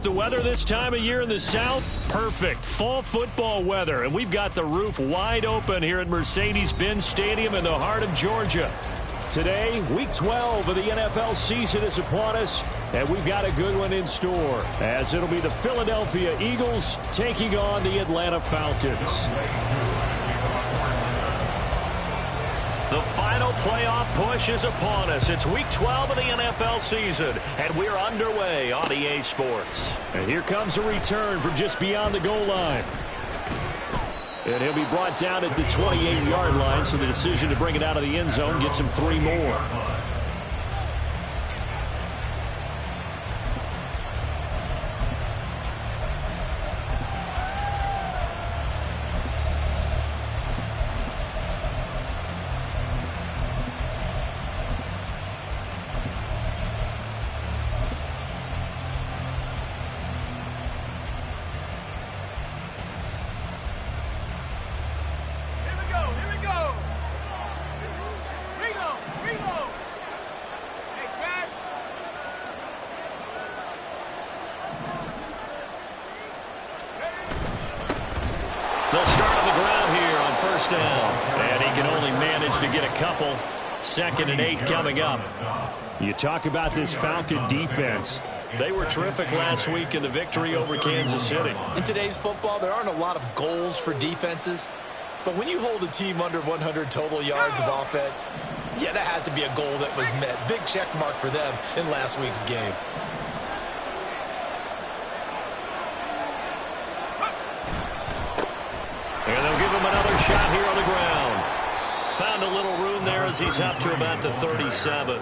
The weather this time of year in the South, perfect. Fall football weather, and we've got the roof wide open here at Mercedes-Benz Stadium in the heart of Georgia. Today, Week 12 of the NFL season is upon us, and we've got a good one in store, as it'll be the Philadelphia Eagles taking on the Atlanta Falcons. The final playoff push is upon us. It's Week 12 of the NFL season, and we're underway on EA Sports. And here comes a return from just beyond the goal line. And he'll be brought down at the 28-yard line, so the decision to bring it out of the end zone gets him 3 more. They'll start on the ground here on first down. And he can only manage to get a couple. 2nd and 8 coming up. You talk about this Falcon defense. They were terrific last week in the victory over Kansas City. In today's football, there aren't a lot of goals for defenses. But when you hold a team under 100 total yards of offense, yeah, that has to be a goal that was met. Big check mark for them in last week's game. And they'll give him another shot here on the ground. Found a little room there as he's up to about the 37.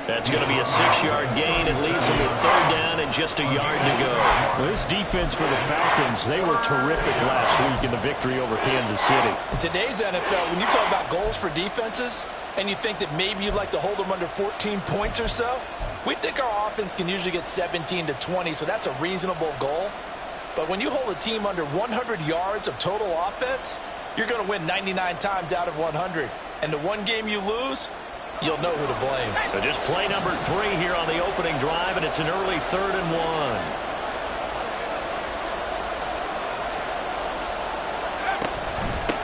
That's going to be a 6-yard gain. It leaves him with 3rd down and just a yard to go. Well, this defense for the Falcons, they were terrific last week in the victory over Kansas City. In today's NFL, when you talk about goals for defenses, and you think that maybe you'd like to hold them under 14 points or so, we think our offense can usually get 17 to 20, so that's a reasonable goal. But when you hold a team under 100 yards of total offense, you're going to win 99 times out of 100. And the one game you lose, you'll know who to blame. Just play number 3 here on the opening drive, and it's an early 3rd and 1.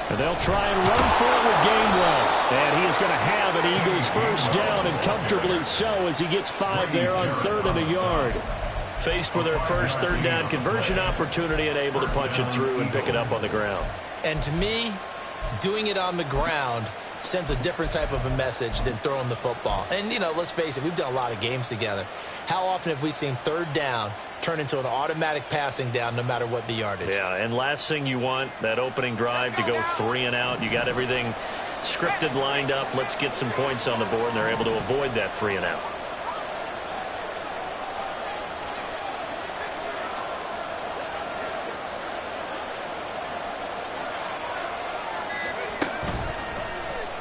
And they'll try and run for it with Gainwell. And he is going to have an Eagles first down, and comfortably so, as he gets 5 there on 3rd and a yard. Faced with their first 3rd down conversion opportunity and able to punch it through and pick it up on the ground. And to me, doing it on the ground sends a different type of a message than throwing the football. And, you know, let's face it, we've done a lot of games together. How often have we seen 3rd down turn into an automatic passing down no matter what the yardage? Yeah, and last thing you want, that opening drive to go 3 and out. You got everything scripted, lined up. Let's get some points on the board, and they're able to avoid that 3 and out.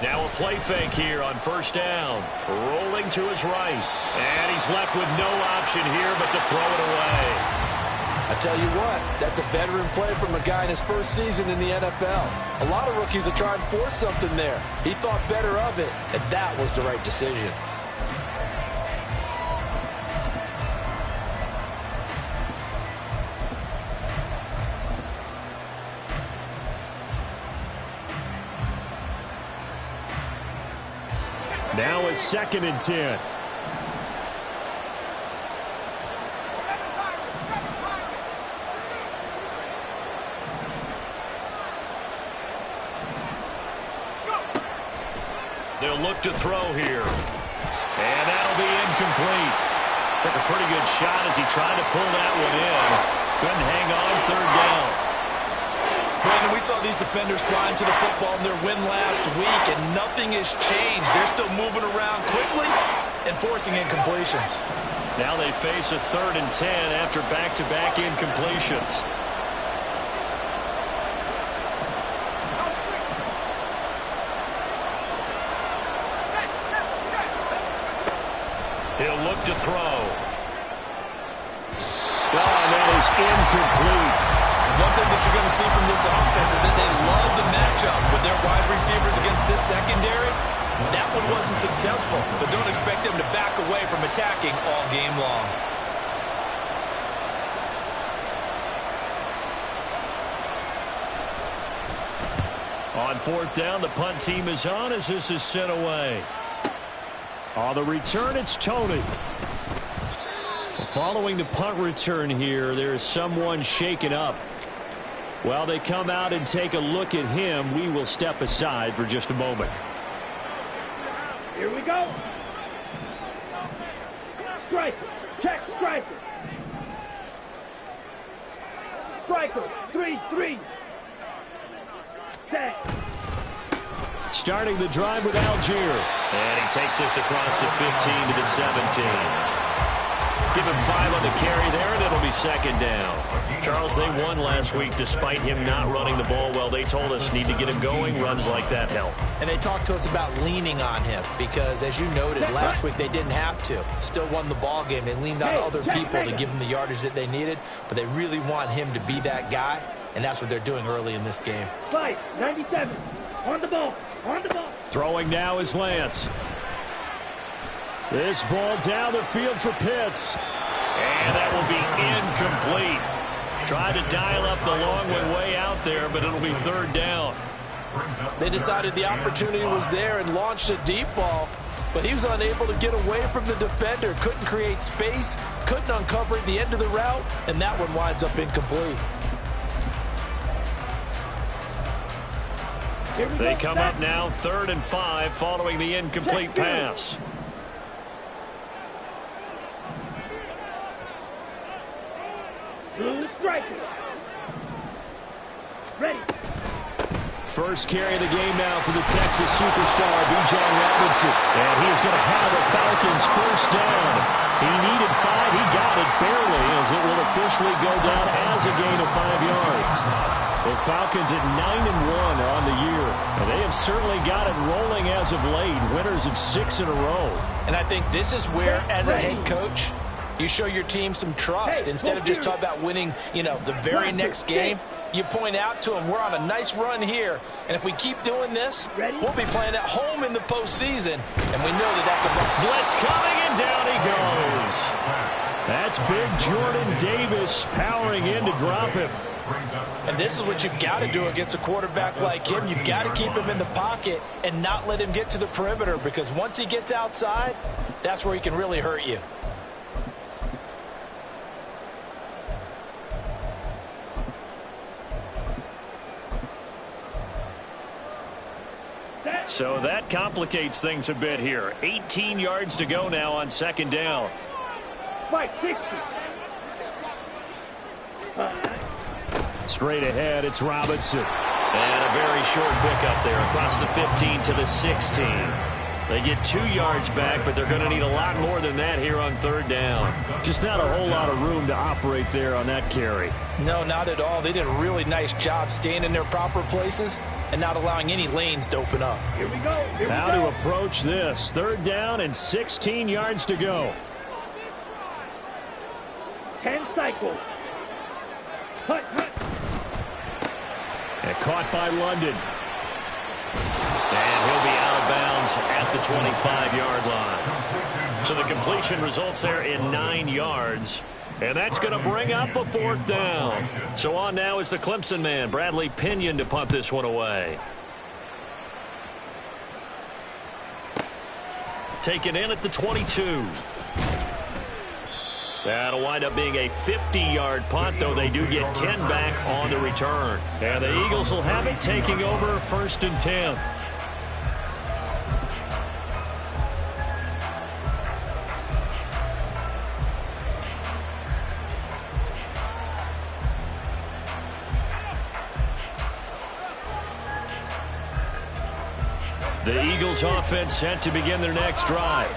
Now a play fake here on first down. Rolling to his right. And he's left with no option here but to throw it away. I tell you what, that's a veteran play from a guy in his first season in the NFL. A lot of rookies will try and force something there. He thought better of it, and that was the right decision. Now a 2nd and 10. They'll look to throw here. And that'll be incomplete. Took a pretty good shot as he tried to pull that one in. Couldn't hang on, third down. Brandon, we saw these defenders flying to the football in their win last week, and nothing has changed. They're still moving around quickly and forcing incompletions. Now they face a 3rd and 10 after back-to-back incompletions. He'll look to throw. Oh, and that is incomplete. One thing that you're going to see from this offense is that they love the matchup with their wide receivers against this secondary. That one wasn't successful, but don't expect them to back away from attacking all game long. On 4th down, the punt team is on as this is sent away. On the return, it's Tony. Following the punt return here, there is someone shaken up. While they come out and take a look at him, we will step aside for just a moment. Here we go. Striker. Check striker. Striker. 3-3. Set. Starting the drive with Algier. And he takes this across the 15 to the 17. Give him 5 on the carry there, and it'll be 2nd down. Charles, they won last week despite him not running the ball well. They told us need to get him going. Runs like that help. And they talked to us about leaning on him because, as you noted, last week they didn't have to. Still won the ball game. They leaned on other people to give them the yardage that they needed, but they really want him to be that guy, and that's what they're doing early in this game. 97. On the ball. On the ball. Throwing now is Lance. This ball down the field for Pitts. And that will be incomplete. Tried to dial up the long one way out there, but it'll be 3rd down. They decided the opportunity was there and launched a deep ball, but he was unable to get away from the defender. Couldn't create space, couldn't uncover at the end of the route, and that one winds up incomplete. They come up now 3rd and 5 following the incomplete pass. Blue striker. Ready. First carry of the game now for the Texas superstar, Bijan Robinson. And he's going to have the Falcons first down. He needed 5. He got it barely as it will officially go down as a gain of 5 yards. The Falcons at 9-1 on the year. And they have certainly got it rolling as of late. Winners of 6 in a row. And I think this is where, as a head coach, you show your team some trust. Instead of just talking about winning, the very next game, you point out to them, we're on a nice run here, and if we keep doing this, we'll be playing at home in the postseason, and we know that that's a run. Blitz coming, and down he goes. That's big Jordan Davis powering in to drop him. And this is what you've got to do against a quarterback like him. You've got to keep him in the pocket and not let him get to the perimeter, because once he gets outside, that's where he can really hurt you. So that complicates things a bit here. 18 yards to go now on 2nd down. 60. Straight ahead, it's Robinson. And a very short pickup there across the 15 to the 16. They get 2 yards back, but they're going to need a lot more than that here on 3rd down. Just not a whole lot of room to operate there on that carry. No, not at all. They did a really nice job staying in their proper places and not allowing any lanes to open up. Here we go. How to approach this. 3rd down and 16 yards to go. 10 cycles. Hut. And caught by London. And he'll be out of bounds at the 25-yard line. So the completion results there in 9 yards. And that's going to bring up a 4th down. So on now is the Clemson man, Bradley Pinion, to punt this one away. Taken in at the 22. That'll wind up being a 50-yard punt, though they do get 10 back on the return. And the Eagles will have it, taking over 1st and 10. The Eagles offense set to begin their next drive.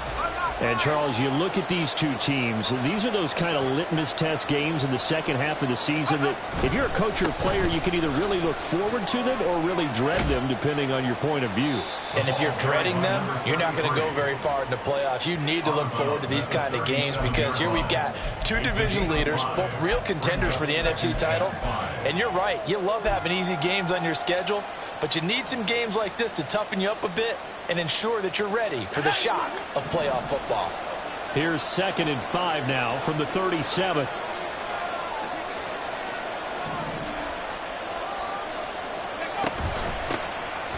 And, Charles, you look at these two teams, these are those kind of litmus test games in the second half of the season that if you're a coach or a player, you can either really look forward to them or really dread them, depending on your point of view. And if you're dreading them, you're not going to go very far in the playoffs. You need to look forward to these kind of games because here we've got two division leaders, both real contenders for the NFC title. And you're right, you love having easy games on your schedule, but you need some games like this to toughen you up a bit and ensure that you're ready for the shock of playoff football. Here's 2nd and 5 now from the 37.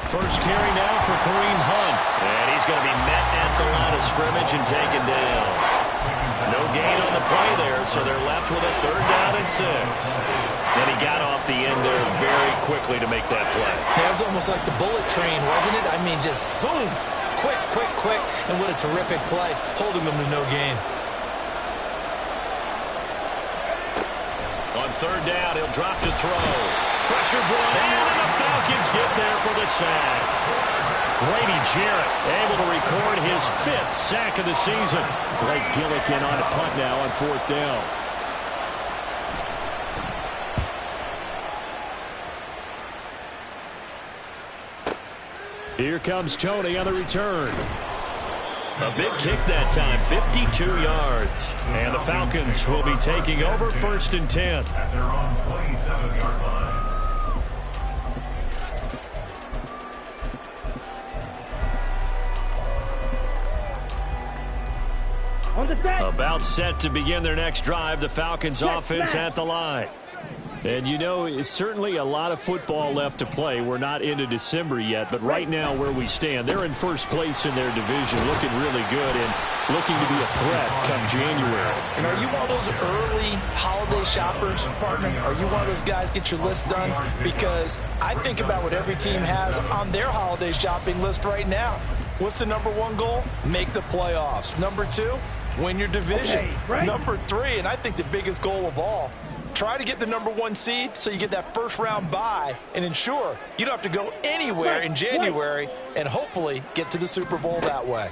First carry now for Kareem Hunt. And he's going to be met at the line of scrimmage and taken down. No gain on the play there, so they're left with a 3rd down and 6. And he got off the end there very quickly to make that play. That was almost like the bullet train, wasn't it? I mean, just zoom. Quick, quick, quick. And what a terrific play, holding them to no gain. On 3rd down, he'll drop to throw. Pressure brought in, and the Falcons get there for the sack. Grady Jarrett able to record his 5th sack of the season. Blake Gillikin on a punt now on 4th down. Here comes Tony on the return. A big kick that time, 52 yards. And the Falcons will be taking over 1st and 10. At their own 27-yard line. On the set. About set to begin their next drive, the Falcons offense at the line. And, you know, it's certainly a lot of football left to play. We're not into December yet, but right now where we stand, they're in 1st place in their division, looking really good and looking to be a threat come January. And are you one of those early holiday shoppers, partner? Are you one of those guys get your list done? Because I think about what every team has on their holiday shopping list right now. What's the #1 goal? Make the playoffs. #2, win your division. Okay, right. #3, and I think the biggest goal of all, try to get the #1 seed so you get that 1st-round bye and ensure you don't have to go anywhere in January and hopefully get to the Super Bowl that way.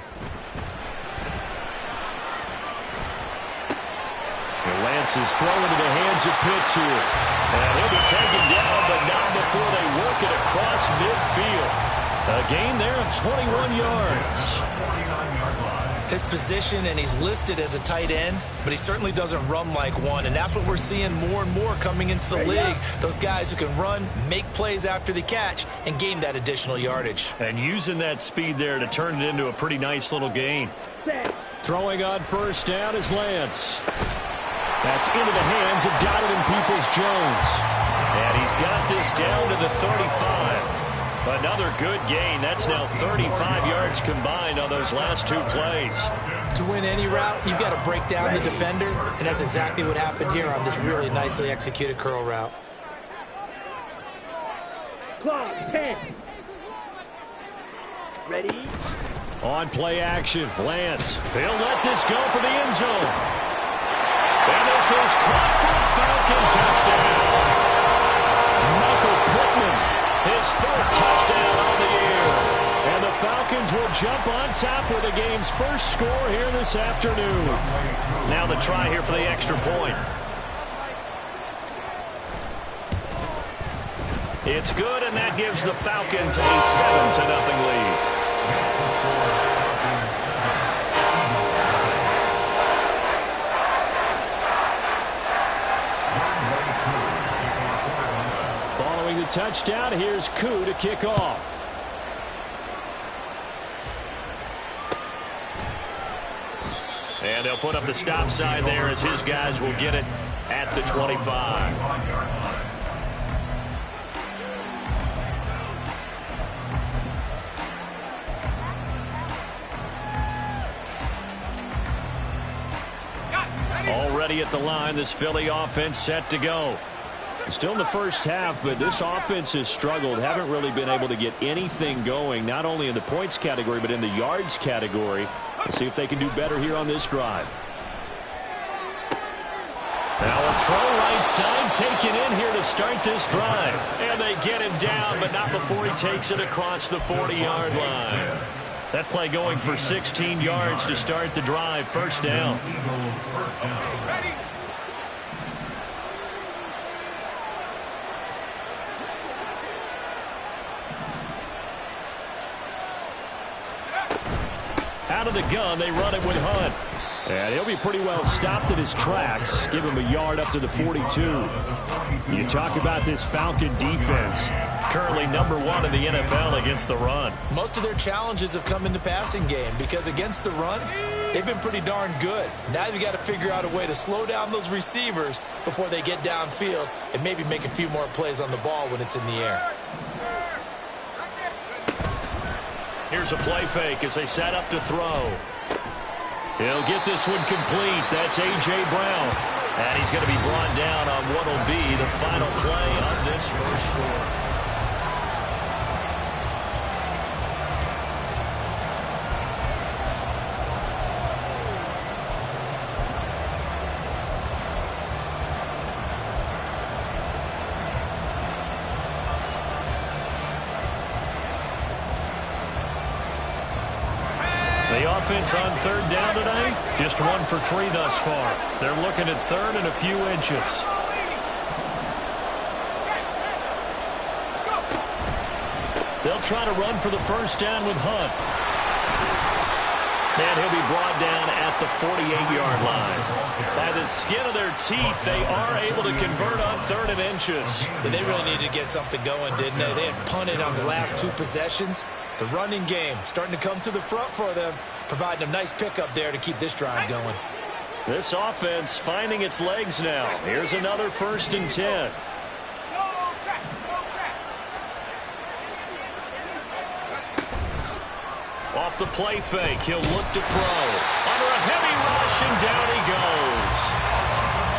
And Lance is thrown into the hands of Pitts here. And he'll be taken down, but not before they work it across midfield. A gain there of 21 yards. 49-yard line. His position, and he's listed as a tight end, but he certainly doesn't run like one, and that's what we're seeing more and more coming into the league. Those guys who can run, make plays after the catch, and gain that additional yardage. And using that speed there to turn it into a pretty nice little gain. Set. Throwing on 1st down is Lance. That's into the hands of Donovan Peoples-Jones. And he's got this down to the 35. Another good gain. That's now 35 yards combined on those last 2 plays. To win any route, you've got to break down the defender, and that's exactly what happened here on this really nicely executed curl route. Clock 10. Ready? On play action, Lance. He'll let this go for the end zone. And this is caught for a Falcon touchdown. Michael Pittman, His 4th touchdown on the year. and the Falcons will jump on top with the game's first score here this afternoon. Now the try here for the extra point. It's good, and that gives the Falcons a 7-0 lead. Following the touchdown, here's Koo to kick off. And they'll put up the stop sign there as his guys will get it at the 25. Already at the line, this Philly offense set to go. Still in the first half, but this offense has struggled. Haven't really been able to get anything going, not only in the points category, but in the yards category. We'll see if they can do better here on this drive. Now a throw right side taken in here to start this drive. And they get him down, but not before he takes it across the 40-yard line. That play going for 16 yards to start the drive. First down. Ready. Out of the gun, they run it with Hunt. And he'll be pretty well stopped in his tracks. Give him a yard up to the 42. You talk about this Falcon defense. Currently #1 in the NFL against the run. Most of their challenges have come in the passing game because against the run, they've been pretty darn good. Now you've got to figure out a way to slow down those receivers before they get downfield and maybe make a few more plays on the ball when it's in the air. Here's a play fake as they set up to throw. He'll get this one complete. That's A.J. Brown. And he's going to be brought down on what will be the final play of this first quarter. The offense on third down tonight, just 1 for 3 thus far. They're looking at third and a few inches. They'll try to run for the first down with Hunt. And he'll be brought down at the 48-yard line. By the skin of their teeth, they are able to convert on third and inches. And they really needed to get something going, didn't they? They had punted on the last 2 possessions. The running game starting to come to the front for them, providing a nice pickup there to keep this drive going. This offense finding its legs now. Here's another 1st and 10. Off the play fake, he'll look to throw. Under a heavy rush, and down he goes.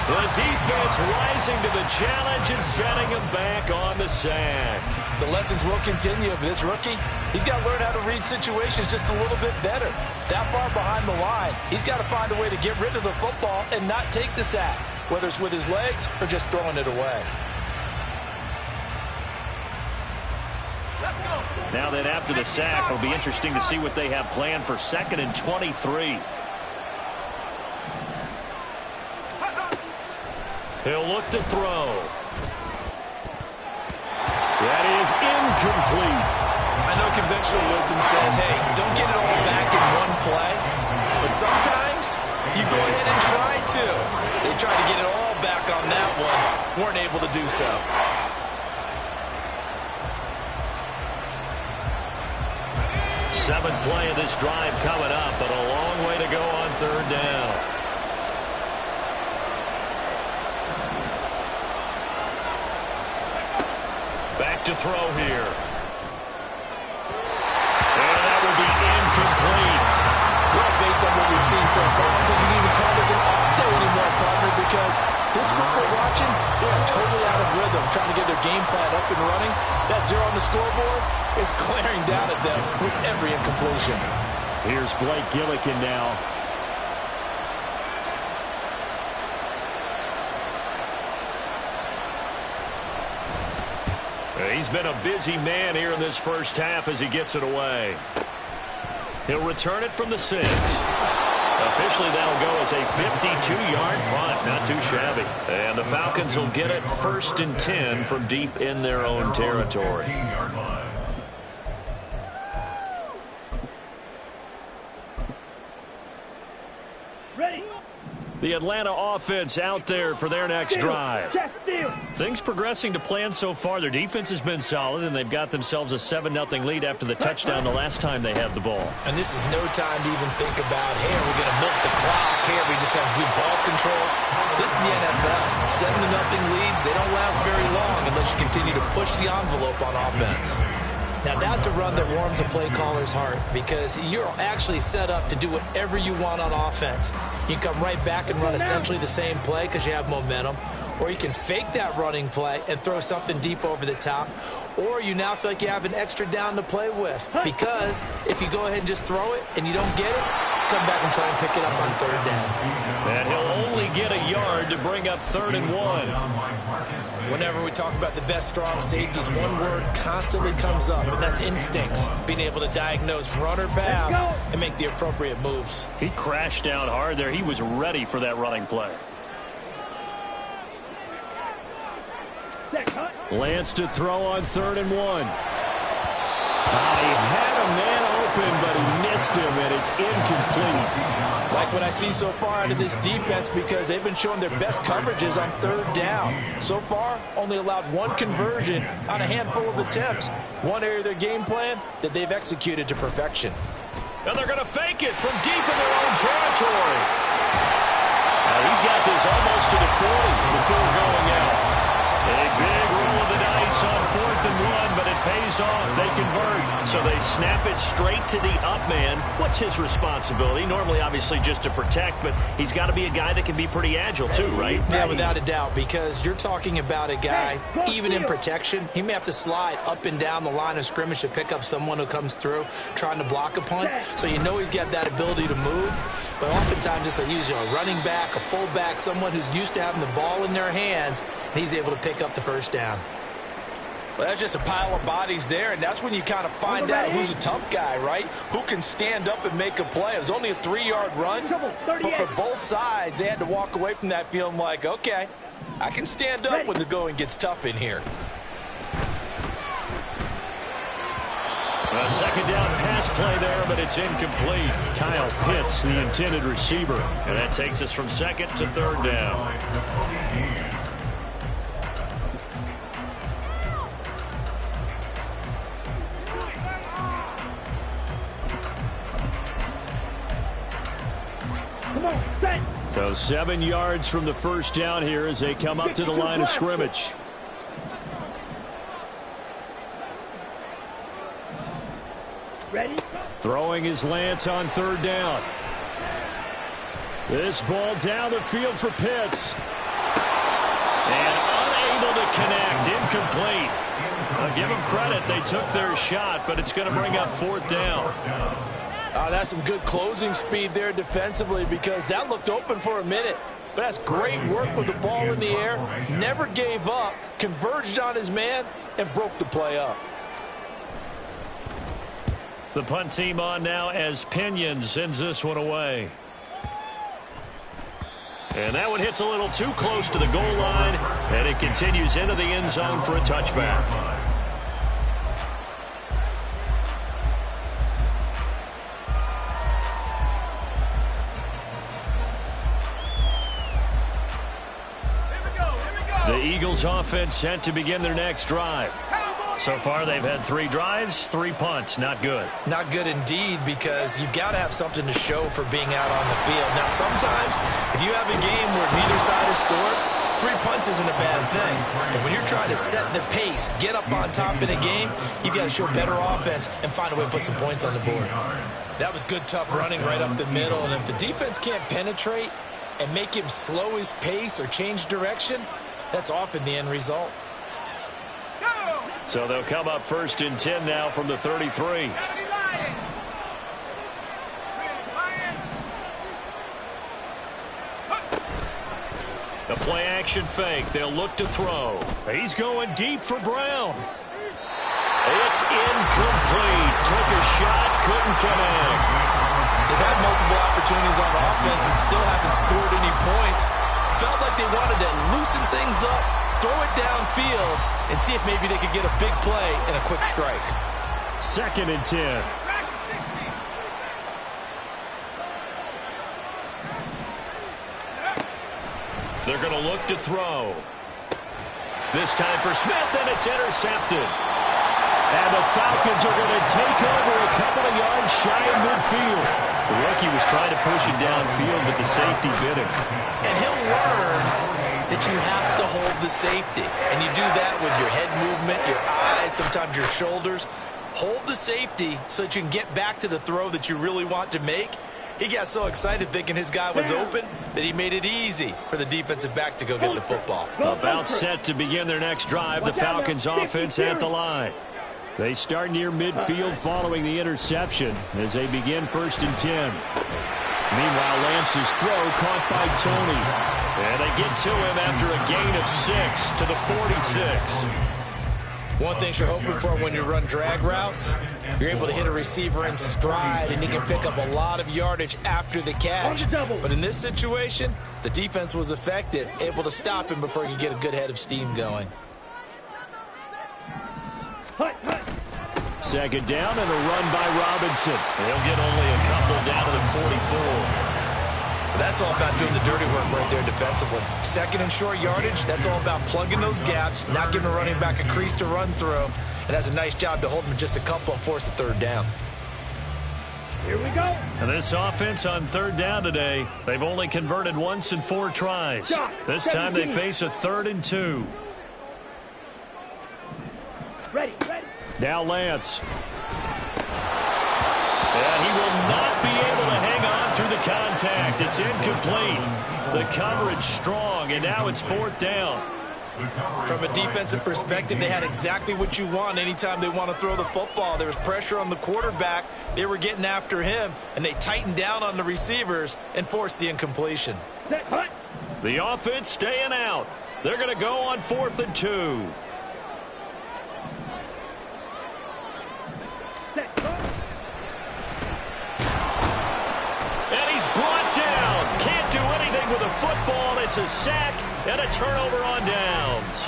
The defense rising to the challenge and setting him back on the sack. The lessons will continue of this rookie. He's got to learn how to read situations just a little bit better. That far behind the line, he's got to find a way to get rid of the football and not take the sack, whether it's with his legs or just throwing it away. Now then, after the sack, it'll be interesting to see what they have planned for 2nd and 23. He'll look to throw. That is incomplete. I know conventional wisdom says, hey, don't get it all back in one play. But sometimes you go ahead and try to. They tried to get it all back on that one. Weren't able to do so. Seventh play of this drive coming up, but a long way to go on third down. Back to throw here. And that will be incomplete. Well, based on what we've seen so far, I don't think you can even call this an off day anymore, partner, because this group we're watching, they are totally out of rhythm, trying to get their game plan up and running. That 0 on the scoreboard is glaring down at them with every incompletion. Here's Blake Gillikin now. He's been a busy man here in this first half as he gets it away. He'll return it from the 6. Officially, that'll go as a 52-yard punt. Not too shabby. And the Falcons will get it 1st and 10 from deep in their own territory. Ready. The Atlanta offense out there for their next drive. Things progressing to plan so far. Their defense has been solid, and they've got themselves a 7-0 lead after the touchdown the last time they had the ball. And this is no time to even think about, hey, are we going to milk the clock? Hey, are we just going to do ball control? This is the NFL. 7-0 leads, they don't last very long unless you continue to push the envelope on offense. Now, that's a run that warms a play caller's heart because you're actually set up to do whatever you want on offense. You can come right back and run essentially the same play because you have momentum, or you can fake that running play and throw something deep over the top, or you now feel like you have an extra down to play with because if you go ahead and just throw it and you don't get it, come back and try and pick it up on third down. And he'll only get a yard to bring up 3rd and 1. Whenever we talk about the best strong safeties, one word constantly comes up, and that's instincts. Being able to diagnose run or pass and make the appropriate moves. He crashed down hard there. He was ready for that running play. Lance to throw on 3rd and 1. He had a man open, but he missed him, and it's incomplete. Like what I see so far out of this defense, because they've been showing their best coverages on 3rd down. So far, only allowed 1 conversion on a handful of attempts. One area of their game plan that they've executed to perfection. And they're going to fake it from deep in their own territory. He's got this almost to the 40 before going out. A big roll of the dice on 4th and 1, but it pays off. They convert. So they snap it straight to the up man. What's his responsibility? Normally, obviously, just to protect, but he's got to be a guy that can be pretty agile too, right? Yeah, without a doubt, because you're talking about a guy, even in protection, he may have to slide up and down the line of scrimmage to pick up someone who comes through trying to block a punt. So you know he's got that ability to move, but oftentimes it's usually a running back, a fullback, someone who's used to having the ball in their hands, and he's able to pick up the first down. Well, that's just a pile of bodies there, and that's when you kind of find out who's a tough guy, right? Who can stand up and make a play. It was only a 3-yard run, but for both sides, they had to walk away from that feeling like, okay, I can stand up when the going gets tough in here. A 2nd down pass play there, but it's incomplete. Kyle Pitts, the intended receiver, and that takes us from 2nd to 3rd down. So 7 yards from the first down here as they come up to the line of scrimmage. Ready? Throwing his Lance on 3rd down. This ball down the field for Pitts. And unable to connect. Incomplete. I'll give them credit. They took their shot, but it's going to bring up 4th down. That's some good closing speed there defensively, because that looked open for a minute. But that's great work with the ball in the air. Never gave up, converged on his man, and broke the play up. The punt team on now as Pinion sends this one away. And that one hits a little too close to the goal line, and it continues into the end zone for a touchback. The Eagles offense set to begin their next drive. So far, they've had 3 drives, 3 punts. Not good. Not good indeed, because you've got to have something to show for being out on the field. Now, sometimes, if you have a game where neither side has scored, 3 punts isn't a bad thing. But when you're trying to set the pace, get up on top in a game, you've got to show better offense and find a way to put some points on the board. That was good, tough running right up the middle. And if the defense can't penetrate and make him slow his pace or change direction, that's often the end result. So they'll come up 1st and 10 now from the 33. The play action fake. They'll look to throw. He's going deep for Brown. It's incomplete. Took a shot, couldn't connect. They've had multiple opportunities on offense and still haven't scored any points. Felt like they wanted to loosen things up, throw it downfield, and see if maybe they could get a big play and a quick strike. 2nd and 10. They're going to look to throw. This time for Smith, and it's intercepted. And the Falcons are going to take over a couple of yards shy of midfield. The rookie was trying to push it downfield, but the safety bit him. And he'll learn that you have to hold the safety. And you do that with your head movement, your eyes, sometimes your shoulders. Hold the safety so that you can get back to the throw that you really want to make. He got so excited thinking his guy was open that he made it easy for the defensive back to go get the football. About set to begin their next drive, the Falcons offense at the line. They start near midfield following the interception as they begin 1st and 10. Meanwhile, Lance's throw caught by Tony. And they get to him after a gain of 6 to the 46. One thing you're hoping for when you run drag routes, you're able to hit a receiver in stride, and he can pick up a lot of yardage after the catch. But in this situation, the defense was effective, able to stop him before he could get a good head of steam going. Second down and a run by Robinson. He'll get only a couple down to the 44. That's all about doing the dirty work right there defensively. Second and short yardage, that's all about plugging those gaps, not giving a running back a crease to run through. It has a nice job to hold him just a couple and force a third down. Here we go. And this offense on third down today, they've only converted once in 4 tries. This time they face a 3rd and 2. Ready. Now Lance. And he will not be able to hang on through the contact. It's incomplete. The coverage strong, and now it's 4th down. From a defensive perspective, they had exactly what you want anytime they want to throw the football. There was pressure on the quarterback. They were getting after him, and they tightened down on the receivers and forced the incompletion. The offense staying out. They're going to go on 4th and 2. And he's brought down. Can't do anything with a football. It's a sack and a turnover on downs.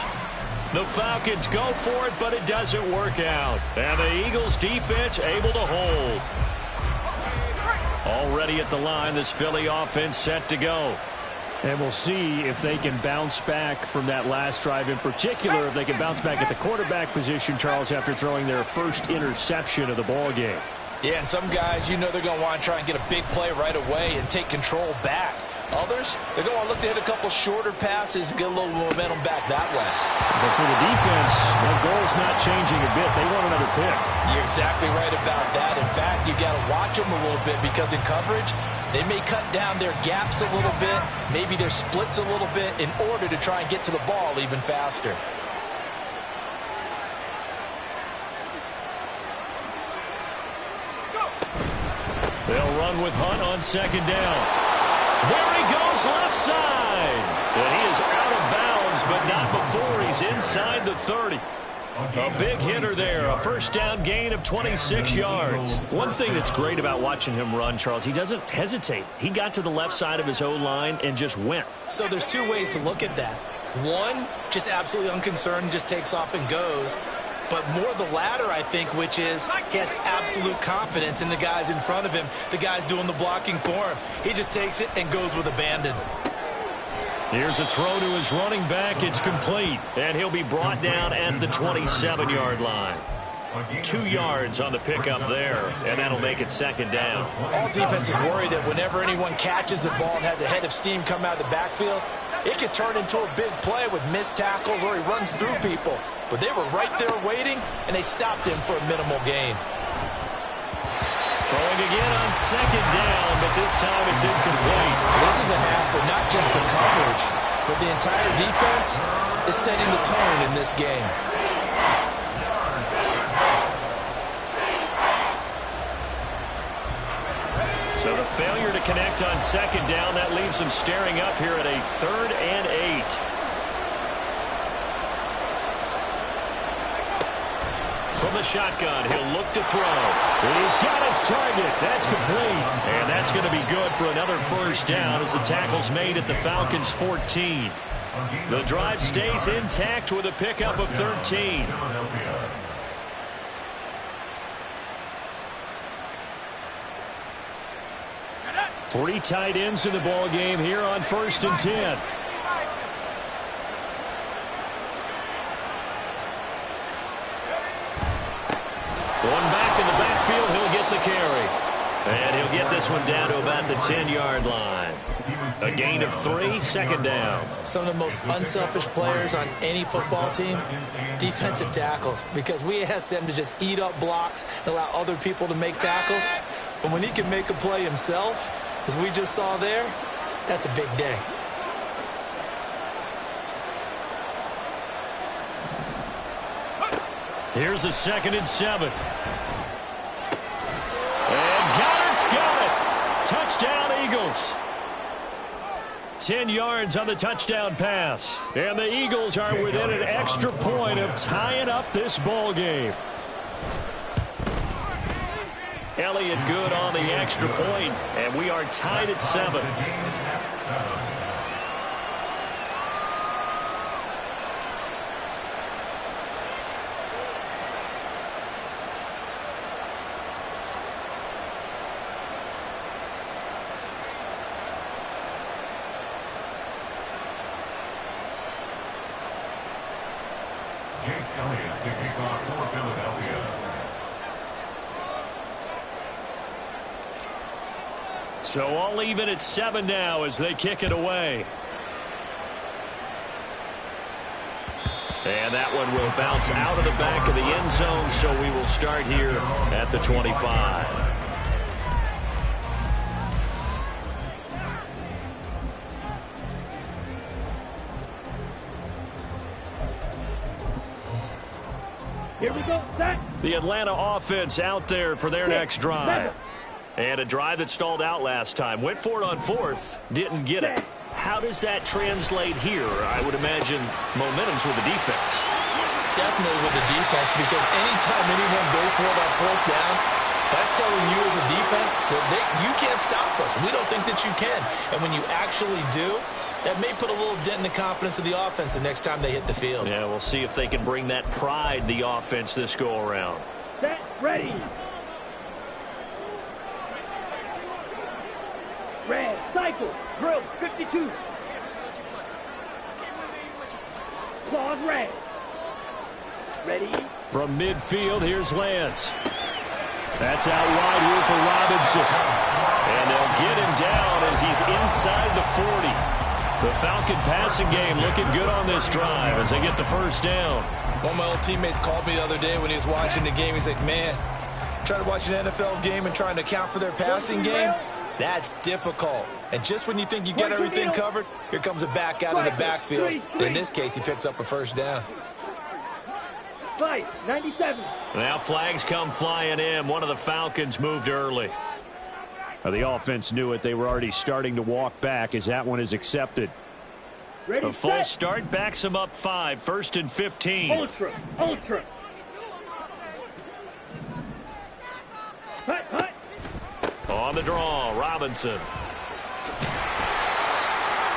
The Falcons go for it, but it doesn't work out. And the Eagles defense able to hold. Already at the line, this Philly offense set to go. And we'll see if they can bounce back from that last drive, in particular if they can bounce back at the quarterback position, Charles, after throwing their first interception of the ball game. Yeah, and some guys, you know they're going to want to try and get a big play right away and take control back. Others, they're going to want to look to hit a couple shorter passes and get a little momentum back that way. But for the defense, their goal's not changing a bit. They want another pick. You're exactly right about that. In fact, you got to watch them a little bit because in coverage, they may cut down their gaps a little bit, maybe their splits a little bit in order to try and get to the ball even faster. They'll run with Hunt on second down. There he goes left side. And he is out of bounds, but not before he's inside the 30. A big hitter there, a first down gain of 26 yards. One thing that's great about watching him run, Charles, he doesn't hesitate. He got to the left side of his O-line and just went. So there's 2 ways to look at that. One, just absolutely unconcerned, just takes off and goes. But more the latter, I think, which is he has absolute confidence in the guys in front of him, the guys doing the blocking for him. He just takes it and goes with abandon. Here's a throw to his running back. It's complete. And he'll be brought down at the 27-yard line. 2 yards on the pickup there, and that'll make it second down. All defenses worry that whenever anyone catches the ball and has a head of steam come out of the backfield, it could turn into a big play with missed tackles or he runs through people. But they were right there waiting, and they stopped him for a minimal gain. Throwing again on second down, but this time it's incomplete. This is a half where not just the coverage, but the entire defense is setting the tone in this game. So the failure to connect on second down, that leaves them staring up here at a 3rd and 8. From the shotgun, he'll look to throw. He's got his target. That's complete. And that's going to be good for another first down as the tackle's made at the Falcons' 14. The drive stays intact with a pickup of 13. Three tight ends in the ball game here on 1st and 10. One back in the backfield, he'll get the carry. And he'll get this one down to about the 10-yard line. A gain of 3, second down. Some of the most unselfish players on any football team, defensive tackles, because we ask them to just eat up blocks and allow other people to make tackles. But when he can make a play himself, as we just saw there, that's a big day. Here's a 2nd and 7. And Goddard's got it. Touchdown, Eagles. 10 yards on the touchdown pass. And the Eagles are within an extra point of tying up this ball game. Elliott good on the extra point, and we are tied at 7. Elliott to kick off for Philadelphia. So all even at 7 now as they kick it away. And that one will bounce out of the back of the end zone, so we will start here at the 25. Here we go, set. The Atlanta offense out there for their next drive. And a drive that stalled out last time. Went for it on 4th, didn't get it. How does that translate here? I would imagine momentum's with the defense. Definitely with the defense, because anytime anyone goes for it on 4th down, that's telling you as a defense that you can't stop us. We don't think that you can. And when you actually do, that may put a little dent in the confidence of the offense the next time they hit the field. Yeah, we'll see if they can bring that pride, the offense, this go-around. Set, ready. Red, cycle, drill, 52. Claws red. Ready. From midfield, here's Lance. That's out wide here for Robinson. And they'll get him down as he's inside the 40. The Falcon passing game looking good on this drive as they get the first down. One of my old teammates called me the other day when he was watching the game. He's like, man, trying to watch an NFL game and trying to account for their passing game, that's difficult. And just when you think you got everything covered, here comes a back out of the backfield. In this case, he picks up a first down. Fight, 97. Now flags come flying in. One of the Falcons moved early. The offense knew it. They were already starting to walk back as that one is accepted. Ready, a false set. start backs them up 5. 1st and 15. Ultra. Hut. On the draw, Robinson.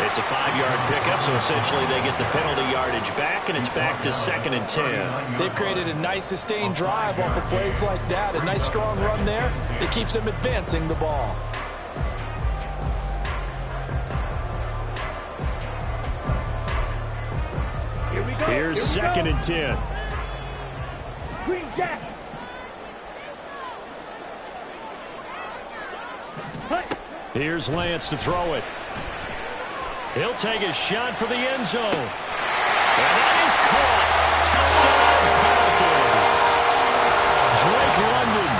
It's a 5-yard pickup, so essentially they get the penalty yardage back, and it's back to 2nd and 10. They've created a nice sustained drive off of plays like that. A nice strong run there. It keeps them advancing the ball. Here we go. Here's 2nd and 10. Green Jack. Hut. Here's Lance to throw it. He'll take a shot for the end zone. And that is caught. Touchdown, Falcons. Drake London,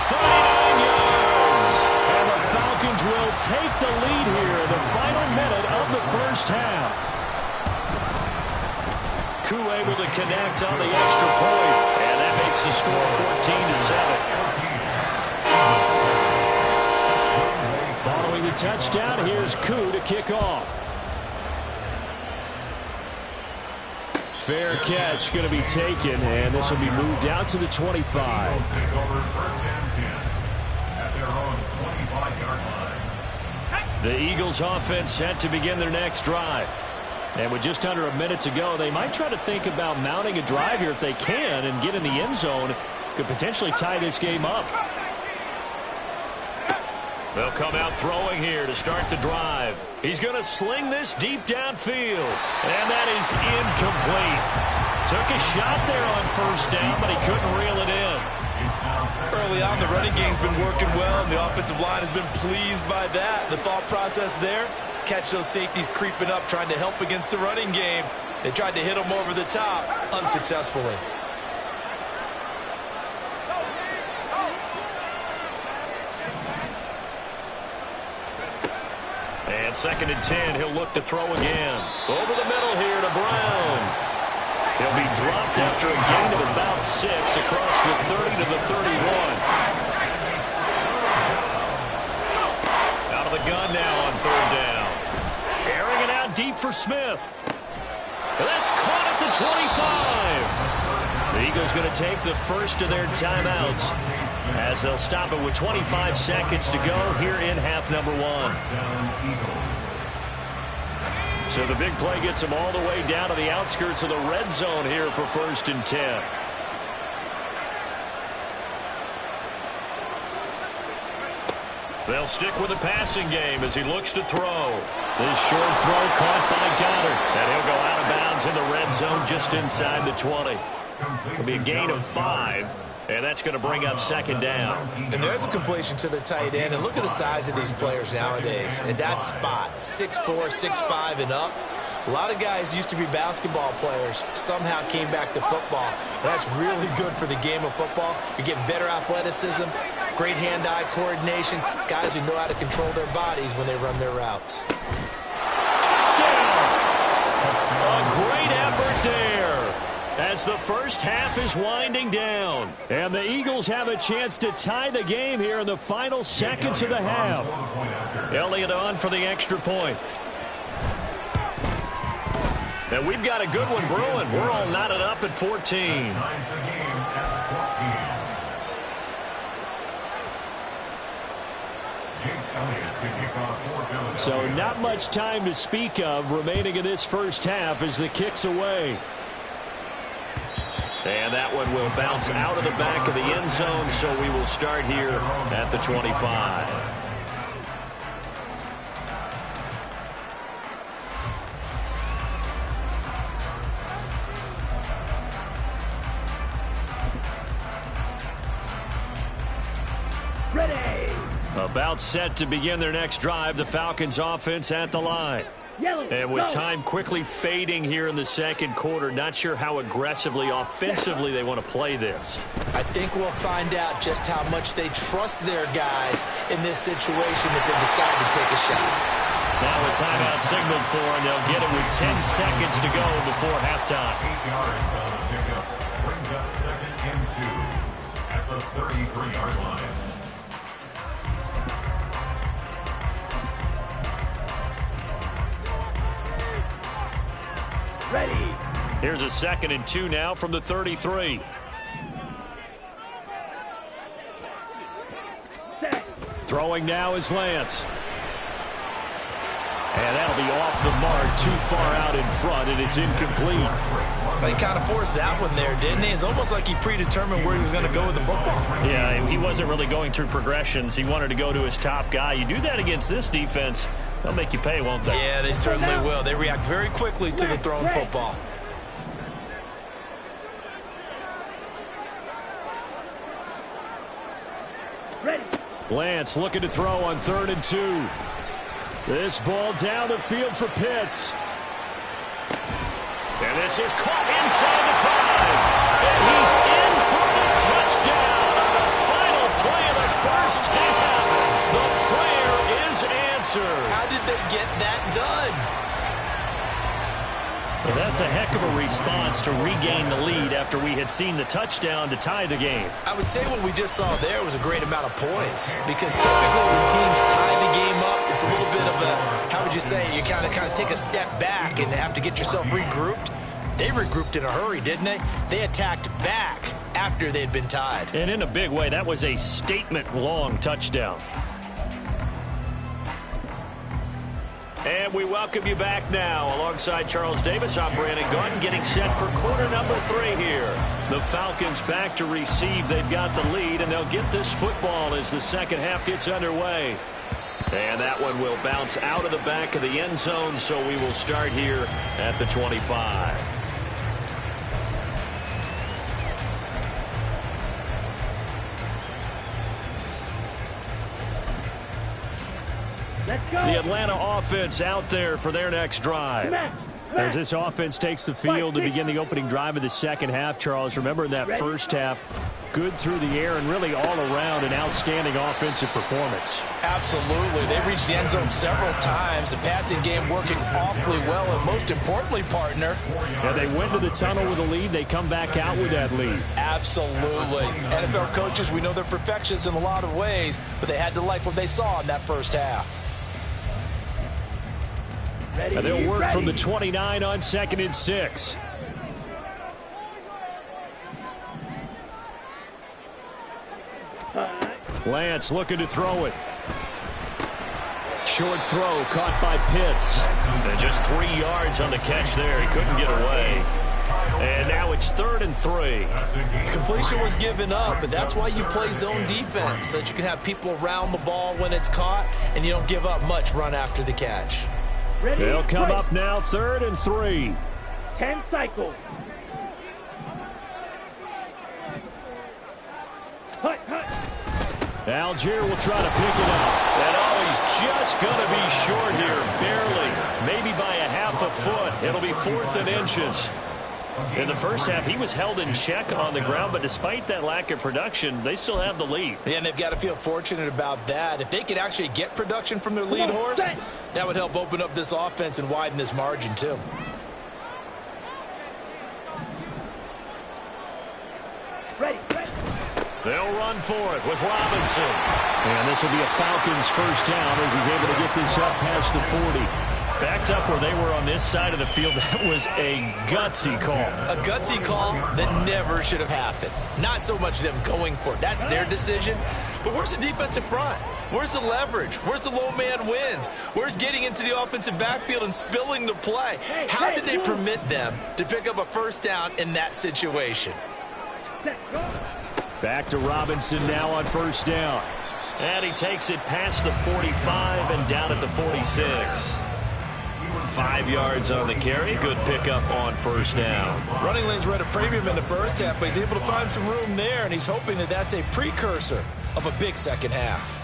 39 yards. And the Falcons will take the lead here in the final minute of the first half. Koo able to connect on the extra point. And that makes the score 14-7. Following the touchdown, here's Koo to kick off. Fair catch going to be taken, and this will be moved out to the 25. The Eagles offense set to begin their next drive. And with just under a minute to go, they might try to think about mounting a drive here if they can and get in the end zone. Could potentially tie this game up. They'll come out throwing here to start the drive. He's going to sling this deep downfield. And that is incomplete. Took a shot there on 1st down, but he couldn't reel it in. Early on, the running game's been working well, and the offensive line has been pleased by that. The thought process there, catch those safeties creeping up, trying to help against the running game. They tried to hit them over the top, unsuccessfully. And 2nd and 10, he'll look to throw again. Over the middle here to Brown. He'll be dropped after a gain of about 6 across the 30 to the 31. Out of the gun now on 3rd down. Airing deep for Smith. And that's caught at the 25. The Eagles going to take the first of their timeouts as they'll stop it with 25 seconds to go here in half number 1. So the big play gets them all the way down to the outskirts of the red zone here for 1st and 10. They'll stick with the passing game as he looks to throw. This short throw caught by Goddard. And he'll go out of bounds in the red zone just inside the 20. It'll be a gain of 5. And that's going to bring up 2nd down. And there's a completion to the tight end. And look at the size of these players nowadays. At that spot, 6'4", 6'5", and up. A lot of guys used to be basketball players, somehow came back to football. And that's really good for the game of football. You're getting better athleticism, great hand-eye coordination, guys who know how to control their bodies when they run their routes. Touchdown! A great effort there as the first half is winding down. And the Eagles have a chance to tie the game here in the final seconds of the half. Elliott on for the extra point. And we've got a good one brewing. We're all knotted up at 14. So not much time to speak of remaining in this first half as the kick's away. And that one will bounce out of the back of the end zone, so we will start here at the 25. Ready. About set to begin their next drive, the Falcons offense at the line. Yellow, And with go. time quickly fading here in the second quarter, not sure how aggressively, offensively they want to play this. I think we'll find out just how much they trust their guys in this situation if they decide to take a shot. Now a timeout signaled for, and they'll get it with 10 seconds to go before halftime. 8 yards on the pickup. Brings up 2nd and 2 at the 33-yard line. Ready. Here's a 2nd and 2 now from the 33. Set. Throwing now is Lance. And that'll be off the mark, too far out in front, and it's incomplete. But he kind of forced that one there, didn't he? It's almost like he predetermined where he was going to go with the football. Yeah, he wasn't really going through progressions. He wanted to go to his top guy. You do that against this defense, they'll make you pay, won't they? Yeah, they certainly will. They react very quickly to the thrown football. Ready. Lance looking to throw on 3rd and 2. This ball down the field for Pitts. And this is caught inside the 5. And he's in for the touchdown on the final play of the first half. The prayer is answered. How did they get that done? Well, that's a heck of a response to regain the lead after we had seen the touchdown to tie the game. I would say what we just saw there was a great amount of poise, because typically when teams tie the game up, it's a little bit of a, how would you say, you kind of take a step back and have to get yourself regrouped. They regrouped in a hurry, didn't they? They attacked back after they'd been tied. And in a big way, that was a statement-long touchdown. And we welcome you back now. Alongside Charles Davis, I'm Brandon Gunn, getting set for quarter number 3 here. The Falcons back to receive. They've got the lead, and they'll get this football as the second half gets underway. And that one will bounce out of the back of the end zone, so we will start here at the 25. Let's go. The Atlanta offense out there for their next drive. As this offense takes the field to begin the opening drive of the second half, Charles, remember in that first half, good through the air and really all around an outstanding offensive performance. Absolutely. They reached the end zone several times. The passing game working awfully well, and most importantly, partner. Yeah, they went to the tunnel with a lead. They come back out with that lead. Absolutely. NFL coaches, we know they're perfectionists in a lot of ways, but they had to like what they saw in that first half. Ready, And they'll work ready. from the 29 on 2nd and 6. Lance looking to throw it. Short throw caught by Pitts. And just 3 yards on the catch there. He couldn't get away. And now it's 3rd and 3. Completion was given up, but that's why you play zone defense, so that you can have people around the ball when it's caught, and you don't give up much run after the catch. Ready, They'll come right. up now 3rd and 3. 10 cycles. Hut, hut. Algier will try to pick it up. And he's just going to be short here, barely. Maybe by a half a foot. It'll be 4th and inches. In the first half, he was held in check on the ground, but despite that lack of production, they still have the lead. Yeah, and they've got to feel fortunate about that. If they could actually get production from their lead horse, that would help open up this offense and widen this margin too. Ready, ready. They'll run for it with Robinson. And this will be a Falcons first down as he's able to get this up past the 40. Backed up where they were on this side of the field. That was a gutsy call. A gutsy call that never should have happened. Not so much them going for it. That's their decision. But where's the defensive front? Where's the leverage? Where's the low man wins? Where's getting into the offensive backfield and spilling the play? How did they permit them to pick up a first down in that situation? Set, go. Back to Robinson now on first down. And he takes it past the 45 and down at the 46. 5 yards on the carry. Good pickup on first down. Running lanes were at a premium in the first half, but he's able to find some room there, and he's hoping that that's a precursor of a big second half.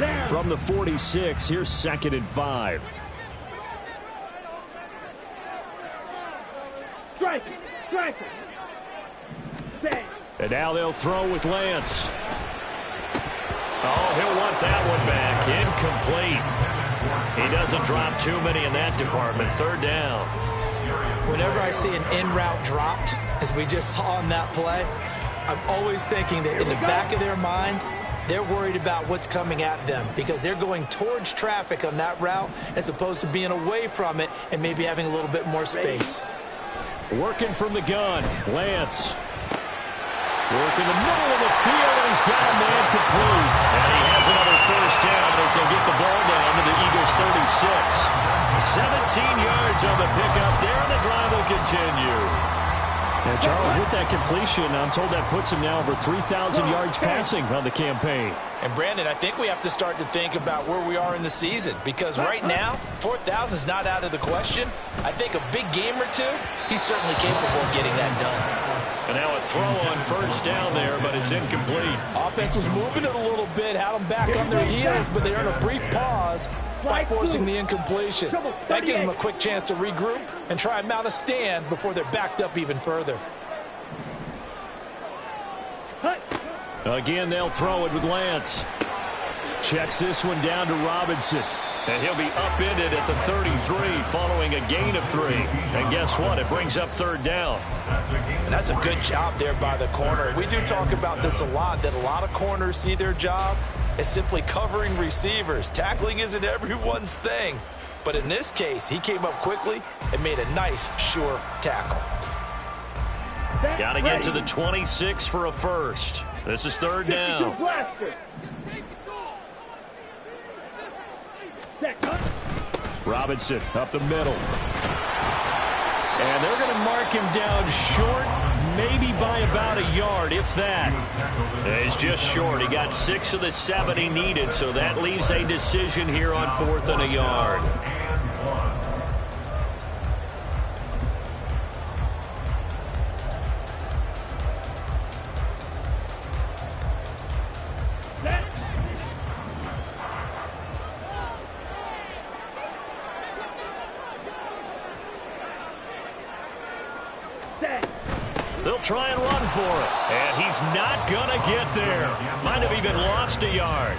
Down. From the 46, here's 2nd and 5. Strike it, strike it. Set. And now they'll throw with Lance. Oh, he'll want that one back. Incomplete. He doesn't drop too many in that department. 3rd down. Whenever I see an in-route dropped, as we just saw on that play, I'm always thinking that in the back of their mind, they're worried about what's coming at them because they're going towards traffic on that route as opposed to being away from it and maybe having a little bit more space. Working from the gun, Lance. Working the middle of the field, and he's got a man complete. And he has another first down as they'll get the ball down to the Eagles' 36. 17 yards on the pickup there, and the drive will continue. And Charles, with that completion, I'm told that puts him now over 3,000 yards passing on the campaign. And Brandon, I think we have to start to think about where we are in the season because right now, 4,000 is not out of the question. I think a big game or two, he's certainly capable of getting that done. And now a throw on first down there, but it's incomplete. Offense was moving it a little bit, had them back on their heels, but they earned a brief pause by forcing the incompletion. That gives them a quick chance to regroup and try and mount a stand before they're backed up even further. Again, they'll throw it with Lance. Checks this one down to Robinson. And he'll be upended at the 33 following a gain of 3. And guess what? It brings up 3rd down. And that's a good job there by the corner. We do talk about this a lot, that a lot of corners see their job as simply covering receivers. Tackling isn't everyone's thing. But in this case, he came up quickly and made a nice, sure tackle. Got to get to the 26 for a first. This is 3rd down. Robinson up the middle. And they're going to mark him down short, maybe by about a yard, if that. He's just short. He got 6 of the 7 he needed, so that leaves a decision here on 4th and a yard. They'll try and run for it. And he's not going to get there. Might have even lost a yard.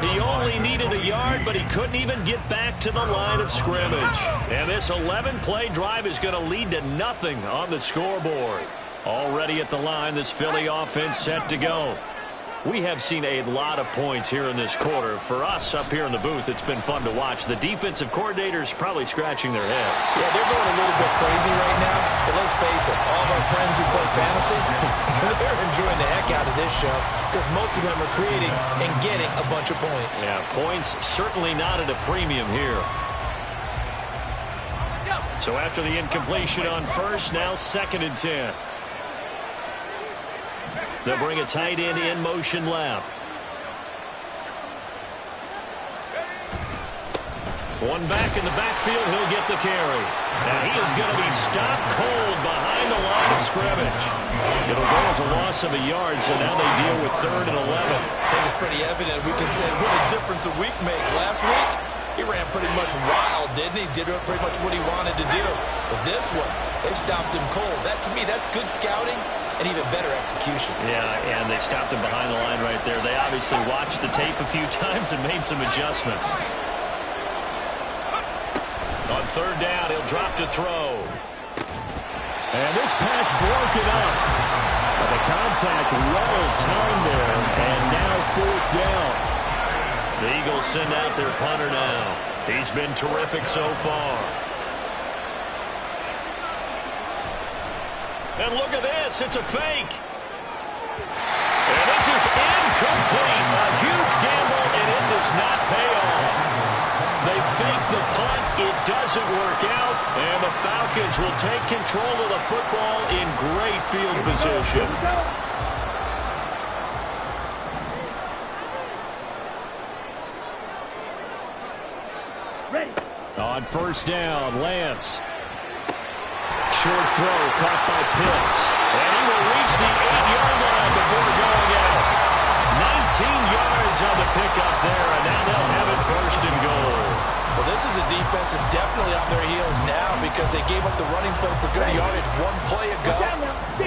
He only needed a yard, but he couldn't even get back to the line of scrimmage. And this 11-play drive is going to lead to nothing on the scoreboard. Already at the line, this Philly offense set to go. We have seen a lot of points here in this quarter. For us up here in the booth, it's been fun to watch. The defensive coordinators probably scratching their heads. Yeah, they're going a little bit crazy right now. But let's face it, all of our friends who play fantasy, they're enjoying the heck out of this show because most of them are creating and getting a bunch of points. Yeah, points certainly not at a premium here. So after the incompletion on first, now 2nd and 10. They'll bring a tight end in motion left. One back in the backfield, he'll get the carry. Now he is going to be stopped cold behind the line of scrimmage. It'll go as a loss of a yard, so now they deal with 3rd and 11. I think it's pretty evident. We can say what a difference a week makes. Last week, he ran pretty much wild, didn't he? Did pretty much what he wanted to do. But this one, they stopped him cold. That, to me, that's good scouting and even better execution. Yeah, and they stopped him behind the line right there. They obviously watched the tape a few times and made some adjustments. On 3rd down, he'll drop to throw. And this pass broken up. But the contact well timed there, and now 4th down. The Eagles send out their punter now. He's been terrific so far. And look at this. It's a fake. And this is incomplete. A huge gamble, and it does not pay off. They fake the punt. It doesn't work out. And the Falcons will take control of the football in great field position. Ready. On 1st down, Lance. Short throw caught by Pitts. And he will reach the 8-yard line before going out. 19 yards on the pickup there, and now they'll have it 1st and goal. Well, this is a defense that's definitely on their heels now because they gave up the running play for good yardage 1 play ago.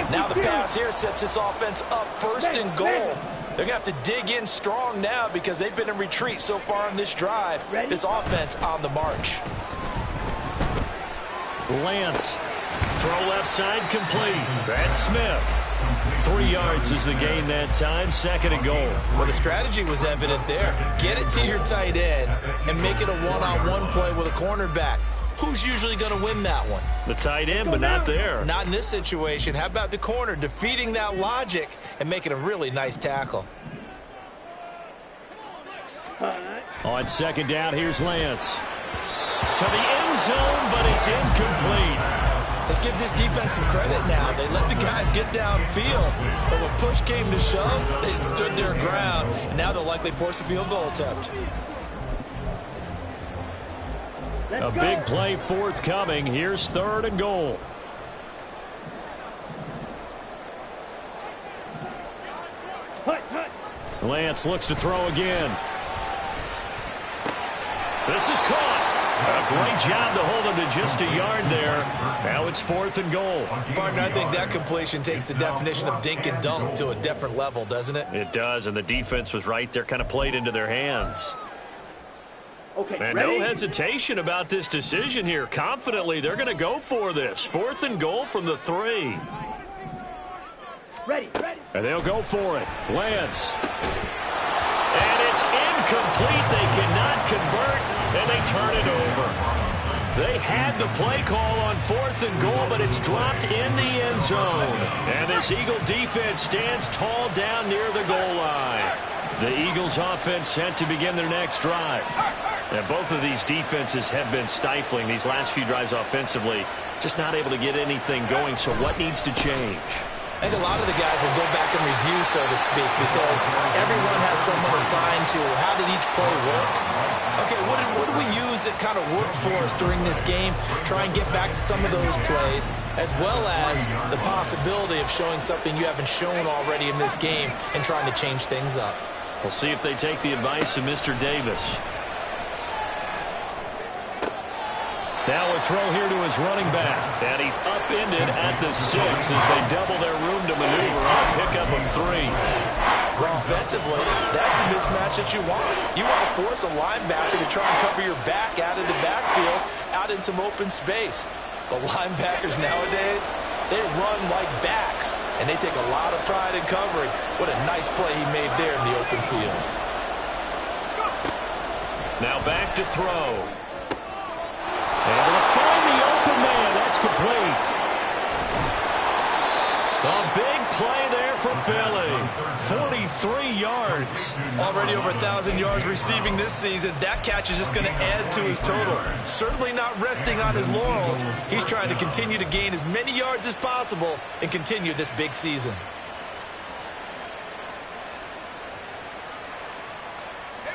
Now the pass here sets this offense up 1st and goal. They're going to have to dig in strong now because they've been in retreat so far on this drive. This offense on the march. Lance. Throw left side complete. That's Smith. 3 yards is the gain that time. 2nd and goal. Well, the strategy was evident there. Get it to your tight end and make it a one-on-one play with a cornerback. Who's usually going to win that one? The tight end, but not there. Not in this situation. How about the corner defeating that logic and making a really nice tackle? On 2nd down, here's Lance. To the end zone, but it's incomplete. Let's give this defense some credit now. They let the guys get downfield, but when push came to shove, they stood their ground, and now they'll likely force a field goal attempt. A big play forthcoming. Here's 3rd and goal. Lance looks to throw again. This is caught. A great job to hold him to just a yard there. Now it's 4th and goal. Partner, I think that completion takes the definition of dink and dunk to a different level, doesn't it? It does, and the defense was right there, kind of played into their hands. Okay, and ready? no hesitation about this decision here. Confidently, they're going to go for this. 4th and goal from the 3. Ready, ready. And they'll go for it. Lance. And it's incomplete. They cannot convert, and they turn it over. They had the play call on 4th and goal, but it's dropped in the end zone. And this Eagle defense stands tall down near the goal line. The Eagles offense set to begin their next drive. And both of these defenses have been stifling these last few drives offensively. Just not able to get anything going, so what needs to change? I think a lot of the guys will go back and review, so to speak, because everyone has someone assigned to how did each play work. Okay, what do we use that kind of worked for us during this game? Try and get back to some of those plays, as well as the possibility of showing something you haven't shown already in this game and trying to change things up. We'll see if they take the advice of Mr. Davis. Now a throw here to his running back. And he's upended at the 6 as they double their room to maneuver on a pickup of 3. Well, offensively, that's the mismatch that you want. You want to force a linebacker to try and cover your back out of the backfield, out in some open space. The linebackers nowadays, They run like backs, and they take a lot of pride in covering. What a nice play he made there in the open field. Now back to throw. Able to find the open man. That's complete. A big play there for Philly. 43 yards. Already over 1,000 yards receiving this season. That catch is just going to add to his total. Certainly not resting on his laurels. He's trying to continue to gain as many yards as possible and continue this big season.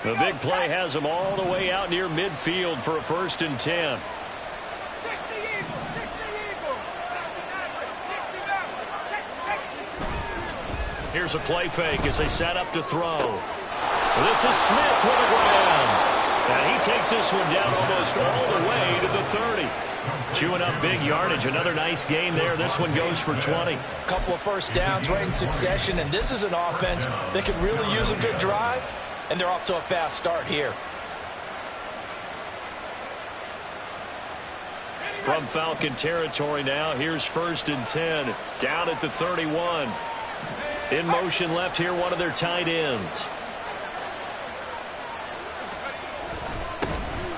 The big play has him all the way out near midfield for a 1st and 10. Here's a play fake as they set up to throw. This is Smith with the ground. And he takes this one down almost all the way to the 30. Chewing up big yardage. Another nice gain there. This one goes for 20. Couple of first downs right in succession, and this is an offense that could really use a good drive, and they're off to a fast start here. From Falcon territory now, here's 1st and 10. Down at the 31. In motion left here, one of their tight ends.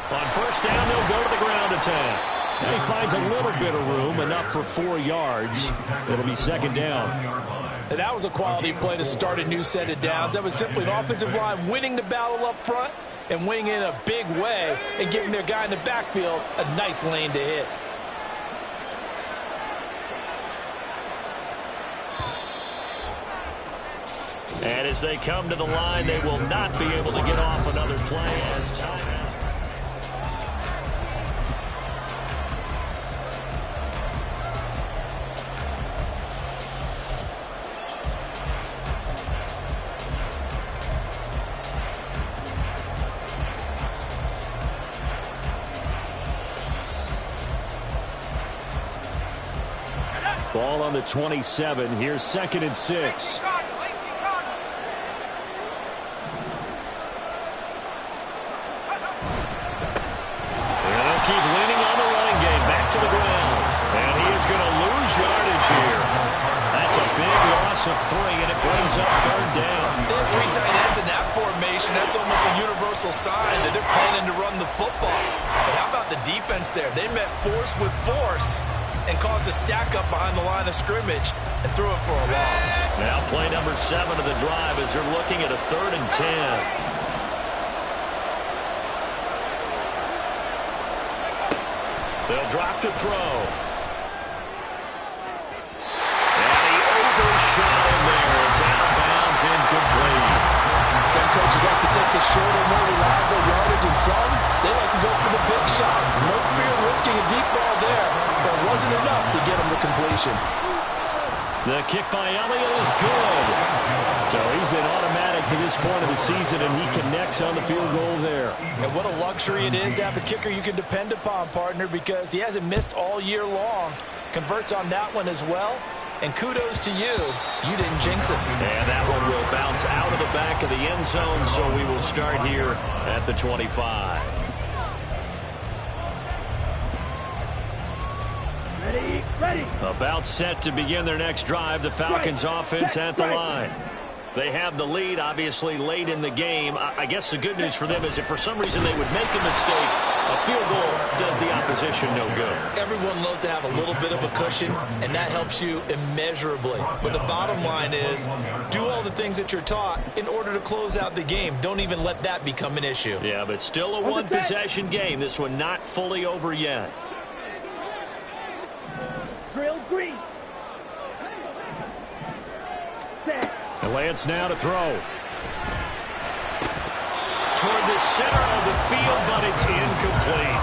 On 1st down, they'll go to the ground attack. And he finds a little bit of room, enough for 4 yards. It'll be 2nd down. And that was a quality play to start a new set of downs. That was simply an offensive line winning the battle up front and winning in a big way and giving their guy in the backfield a nice lane to hit. And as they come to the line, they will not be able to get off another play as time has. Ball on the 27. Here's 2nd and 6. Keep leaning on the running game. Back to the ground. And he is going to lose yardage here. That's a big loss of 3, and it brings up 3rd down. They have 3 tight ends in that formation. That's almost a universal sign that they're planning to run the football. But how about the defense there? They met force with force and caused a stack up behind the line of scrimmage and threw it for a loss. Now play number 7 of the drive as they're looking at a 3rd and 10. They'll drop to throw. And he overshot him there. It's out of bounds, incomplete. Some coaches like to take the shorter, more reliable yardage, and some, they like to go for the big shot. No fear of risking a deep ball there, but it wasn't enough to get him to completion. The kick by Elliott is good. So he's been automatic to this point of the season, and he connects on the field goal there. And what a luxury it is to have a kicker you can depend upon, partner, because he hasn't missed all year long. Converts on that one as well. And kudos to you. You didn't jinx it. And that one will bounce out of the back of the end zone, so we will start here at the 25. Ready. About set to begin their next drive. The Falcons offense at the line. They have the lead, obviously, late in the game. I guess the good news for them is if for some reason they would make a mistake, a field goal does the opposition no good. Everyone loves to have a little bit of a cushion, and that helps you immeasurably. But the bottom line is, do all the things that you're taught in order to close out the game. Don't even let that become an issue. Yeah, but still a one-possession game. This one not fully over yet. Drill green. Set. And Lance now to throw. Toward the center of the field, but it's incomplete.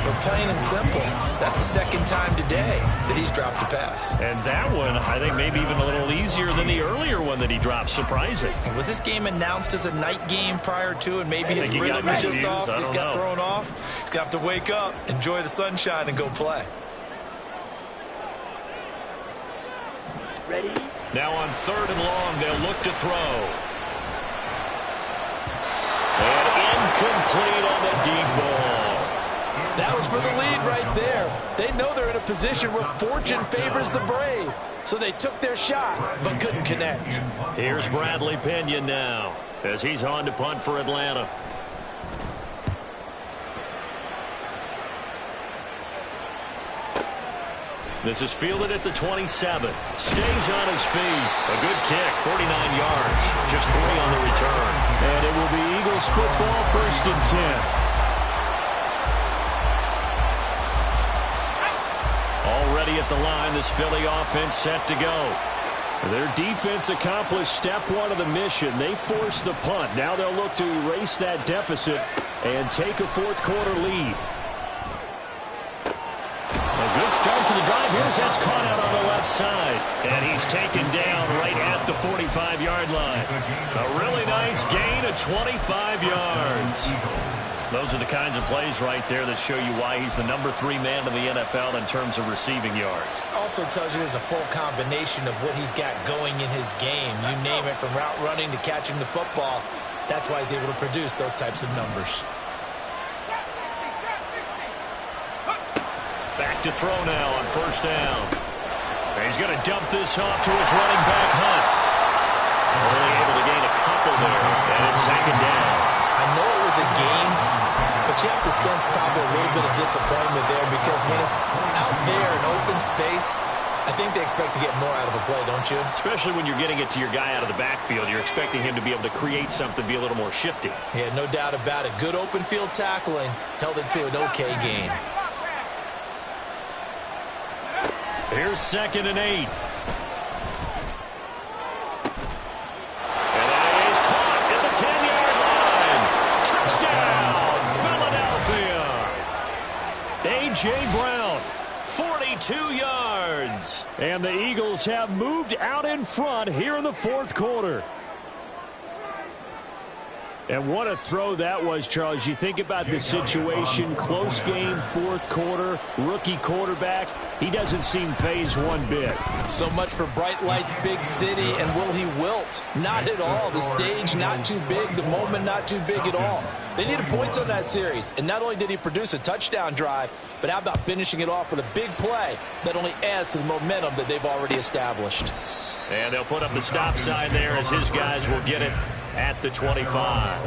But plain and simple, that's the 2nd time today that he's dropped a pass. And that one, I think, maybe even a little easier than the earlier one that he dropped. Surprising. Was this game announced as a night game prior to, and maybe his rhythm is just off? He's got thrown off. He's got to wake up, enjoy the sunshine, and go play. Ready. Now on 3rd and long, they'll look to throw. And incomplete on the deep ball. That was for the lead right there. They know they're in a position where fortune favors the brave. So they took their shot, but couldn't connect. Here's Bradley Pinion now, as he's on to punt for Atlanta. This is fielded at the 27. Stays on his feet. A good kick, 49 yards. Just 3 on the return. And it will be Eagles football, 1st and 10. Already at the line, this Philly offense set to go. Their defense accomplished step 1 of the mission. They forced the punt. Now they'll look to erase that deficit and take a 4th quarter lead. A good start to the drive. Here's that's caught out on the left side. And he's taken down right at the 45-yard line. A really nice gain of 25 yards. Those are the kinds of plays right there that show you why he's the number 3 man in the NFL in terms of receiving yards. Also tells you there's a full combination of what he's got going in his game. You name it, from route running to catching the football. That's why he's able to produce those types of numbers. Back to throw now on 1st down. He's going to dump this off to his running back, Hunt. Only able to gain a couple there, and it's 2nd down. I know it was a game, but you have to sense probably a little bit of disappointment there, because when it's out there in open space, I think they expect to get more out of a play, don't you? Especially when you're getting it to your guy out of the backfield. You're expecting him to be able to create something, be a little more shifty. Yeah, no doubt about it. Good open field tackling, held it to an okay gain. Here's 2nd and 8. And that is caught at the 10-yard line. Touchdown, Philadelphia. A.J. Brown, 42 yards. And the Eagles have moved out in front here in the 4th quarter. And what a throw that was, Charles. You think about the situation, close game, 4th quarter, rookie quarterback. He doesn't seem phased one bit. So much for bright lights, big city, and will he wilt? Not at all. The stage not too big, the moment not too big at all. They needed points on that series, and not only did he produce a touchdown drive, but how about finishing it off with a big play that only adds to the momentum that they've already established. And they'll put up the stop sign there as his guys will get it at the 25.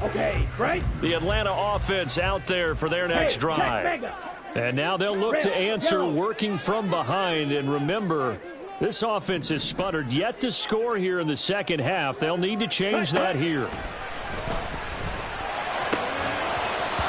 Okay, right? The Atlanta offense out there for their next drive. And now they'll look to answer working from behind. And remember, this offense has sputtered yet to score here in the 2nd half. They'll need to change that here.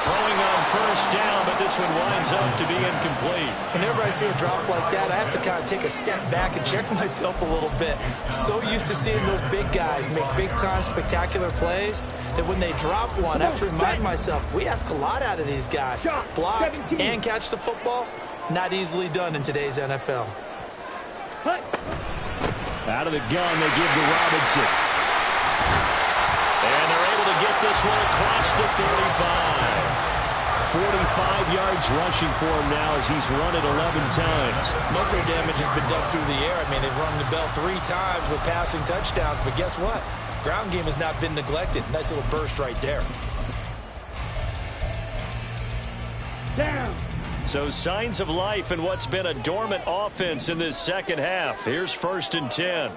Throwing on 1st down, but this one winds up to be incomplete. Whenever I see a drop like that, I have to kind of take a step back and check myself a little bit. So used to seeing those big guys make big-time spectacular plays that when they drop one, I have to remind myself, we ask a lot out of these guys. Block and catch the football, not easily done in today's NFL. Out of the gun, they give to Robinson. And they're able to get this one across the 35. 45 yards rushing for him now as he's run it 11 times. Most of the damage has been done through the air. I mean, they've rung the bell 3 times with passing touchdowns, but guess what? Ground game has not been neglected. Nice little burst right there. Down. So signs of life in what's been a dormant offense in this 2nd half. Here's 1st and 10.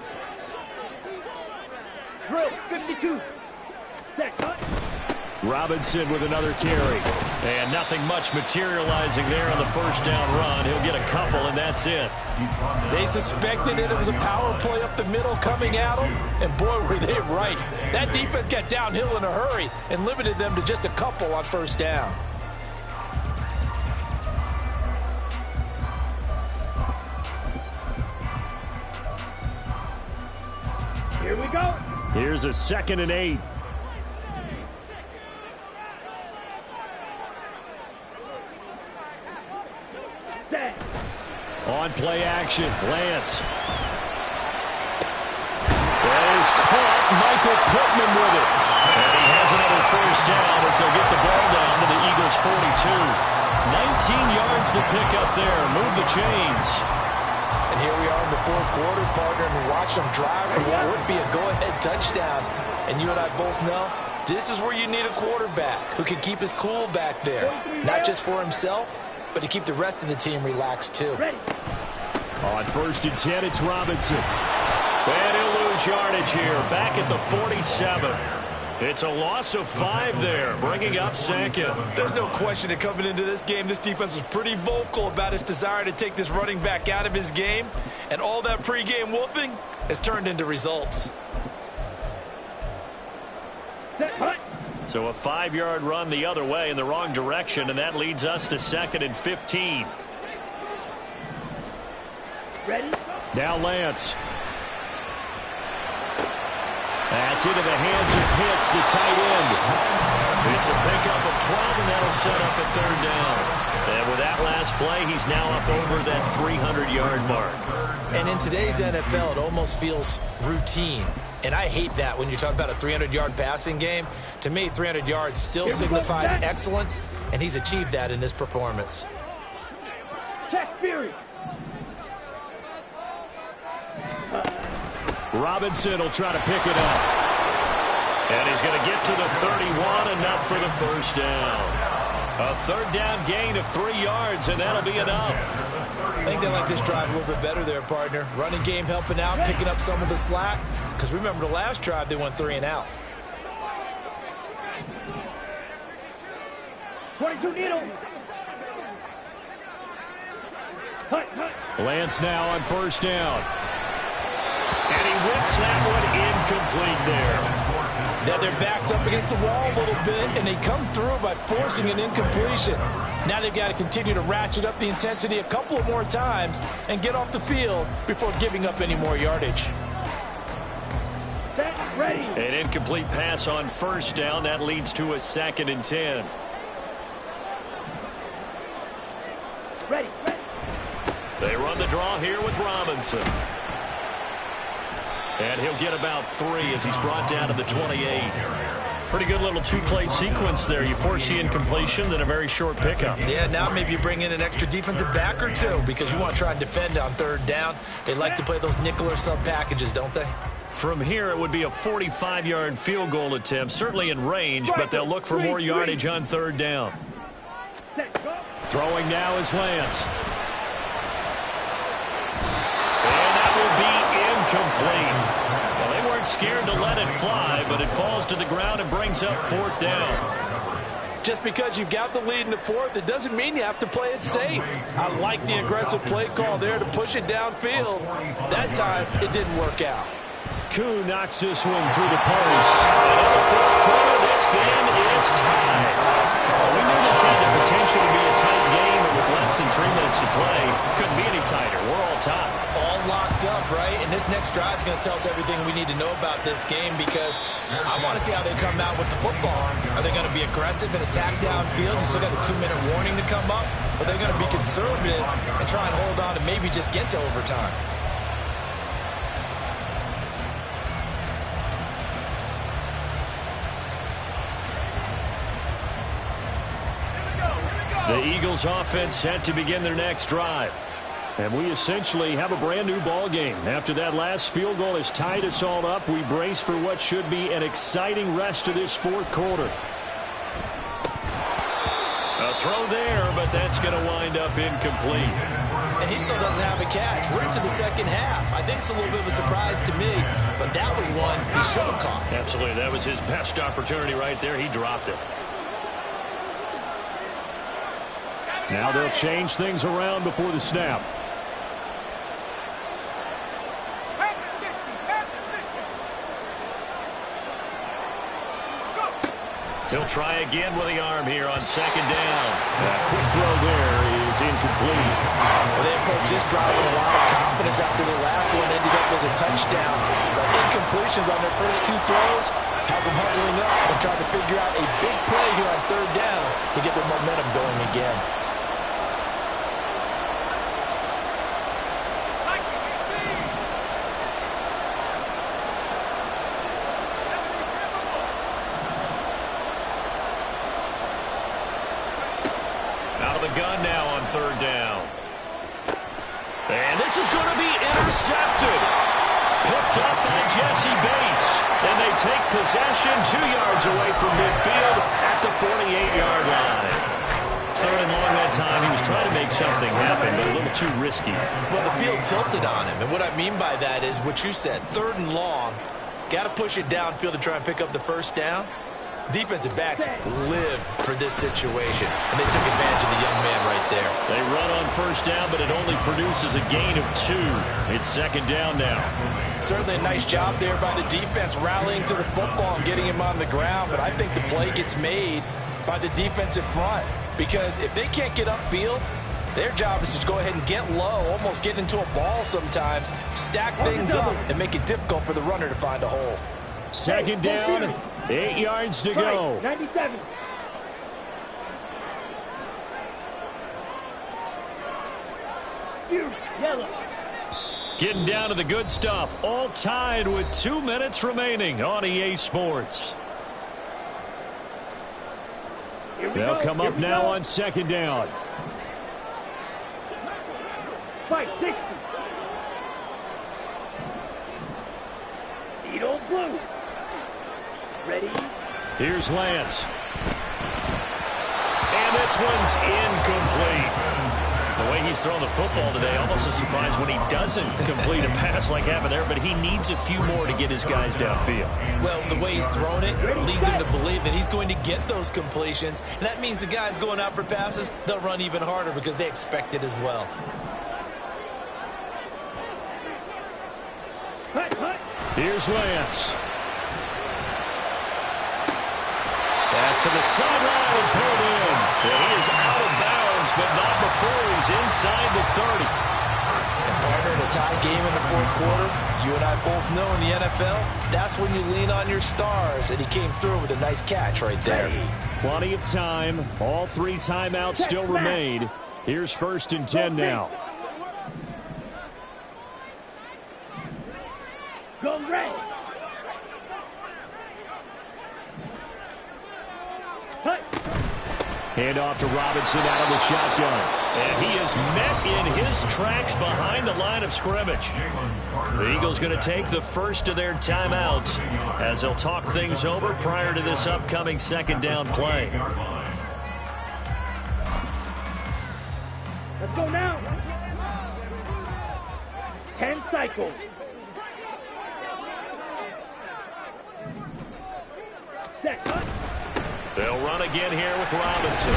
Drill, 52. Set, cut. Robinson with another carry. And nothing much materializing there on the 1st down run. He'll get a couple, and that's it. They suspected it was a power play up the middle coming at them, and boy, were they right. That defense got downhill in a hurry and limited them to just a couple on 1st down. Here we go. Here's a 2nd and 8. Set. On play action, Lance. That is caught. Michael Pittman with it. And he has another 1st down as they'll get the ball down to the Eagles' 42. 19 yards to pick up there. Move the chains. And here we are in the fourth quarter, partner, and watch them drive for what would be a go-ahead touchdown. And you and I both know this is where you need a quarterback who can keep his cool back there. Not just for himself, but to keep the rest of the team relaxed too. On 1st and 10, it's Robinson. And he'll lose yardage here. Back at the 47. It's a loss of 5 there, bringing up 2nd. There's no question that coming into this game, this defense was pretty vocal about its desire to take this running back out of his game. And all that pregame wolfing has turned into results. So a 5-yard run the other way in the wrong direction, and that leads us to 2nd and 15. Ready? Now Lance. That's into the hands of Pitts, the tight end. It's a pickup of 12, and that'll set up a 3rd down. And with that last play, he's now up over that 300-yard mark. And in today's NFL, it almost feels routine. And I hate that when you talk about a 300-yard passing game. To me, 300 yards still signifies excellence, and he's achieved that in this performance. Check Fury. Robinson will try to pick it up. And he's going to get to the 31, enough for the 1st down. A 3rd down gain of 3 yards, and that'll be enough. I think they like this drive a little bit better there, partner. Running game helping out, picking up some of the slack. Because remember, the last drive, they went 3 and out. 22 needle. Lance now on 1st down. And he whips that one incomplete there. Now their back's up against the wall a little bit, and they come through by forcing an incompletion. Now they've got to continue to ratchet up the intensity a couple of more times and get off the field before giving up any more yardage. Ready. An incomplete pass on 1st down. That leads to a 2nd and 10. Ready. They run the draw here with Robinson. And he'll get about 3 as he's brought down to the 28. Pretty good little 2-play sequence there. You force the incompletion, then a very short pickup. Yeah, now maybe you bring in an extra defensive back or 2 because you want to try and defend on 3rd down. They like to play those nickel or sub packages, don't they? From here, it would be a 45-yard field goal attempt, certainly in range, but they'll look for more yardage on 3rd down. Throwing now is Lance. And that will be incomplete. Well, they weren't scared to let it fly, but it falls to the ground and brings up 4th down. Just because you've got the lead in the 4th, it doesn't mean you have to play it safe. I like the aggressive play call there to push it downfield. That time, it didn't work out. Koo knocks this one through the post. And in the 4th quarter, this game is tied. Well, we knew this had the potential to be a tight game, but with less than 3 minutes to play, couldn't be any tighter. We're all tied. All locked up, right? And this next drive is going to tell us everything we need to know about this game because I want to see how they come out with the football. Are they going to be aggressive and attack downfield? You still got the 2-minute warning to come up? Or are they going to be conservative and try and hold on and maybe just get to overtime? The Eagles offense set to begin their next drive. And we essentially have a brand new ball game. After that last field goal has tied us all up, we brace for what should be an exciting rest of this 4th quarter. A throw there, but that's going to wind up incomplete. And he still doesn't have a catch. We're into the 2nd half. I think it's a little bit of a surprise to me, but that was one he should have caught. Absolutely. That was his best opportunity right there. He dropped it. Now they'll change things around before the snap. He'll try again with the arm here on 2nd down. That quick throw there is incomplete. Well, they approached this drive with a lot of confidence after the last one ended up as a touchdown. But incompletions on their first 2 throws has them huddling up and trying to figure out a big play here on 3rd down to get their momentum going again. the gun now on third down. And this is going to be intercepted. Picked up by Jesse Bates. And they take possession 2 yards away from midfield at the 48-yard line. Third and long that time. He was trying to make something happen, but a little too risky. Well, the field tilted on him. And what I mean by that is what you said. Third and long. Got to push it downfield to try and pick up the first down. Defensive backs live for this situation, and they took advantage of the young man right there. They run on first down, but it only produces a gain of 2. It's second down now. Certainly a nice job there by the defense rallying to the football and getting him on the ground, but I think the play gets made by the defensive front because if they can't get upfield, their job is to go ahead and get low, almost get into a ball sometimes, stack things up, and make it difficult for the runner to find a hole. Second down, 8 yards to go. 97. Yellow. Getting down to the good stuff. All tied with 2 minutes remaining on EA Sports. They'll come up now on second down. Fight 60. Need old blue. Ready? Here's Lance. And this one's incomplete. The way he's thrown the football today, almost a surprise when he doesn't complete a pass like happened there, but he needs a few more to get his guys downfield. Well, the way he's thrown it leads him to believe that he's going to get those completions, and that means the guys going out for passes, they'll run even harder because they expect it as well. Here's Lance. Pass to the sideline and pulled in. And he is out of bounds, but not before he's inside the 30. And partner, in a tie game in the fourth quarter, you and I both know in the NFL, that's when you lean on your stars, and he came through with a nice catch right there. Plenty of time. All 3 timeouts still remain. Here's first and 10 now. Go red. Hand off to Robinson out of the shotgun. And he is met in his tracks behind the line of scrimmage. The Eagles going to take the first of their timeouts as they'll talk things over prior to this upcoming second down play. Let's go now. 10 cycles. Set. They'll run again here with Robinson.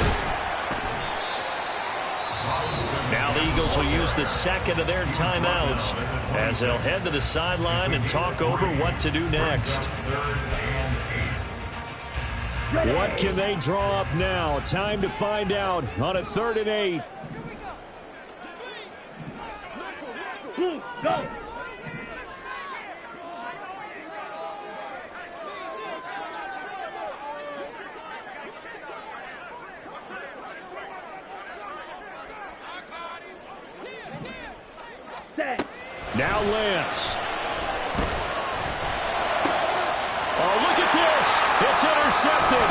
Now the Eagles will use the second of their timeouts as they'll head to the sideline and talk over what to do next. What can they draw up now? Time to find out on a 3rd and 8. Blue, go. Now Lance. Oh, look at this. It's intercepted.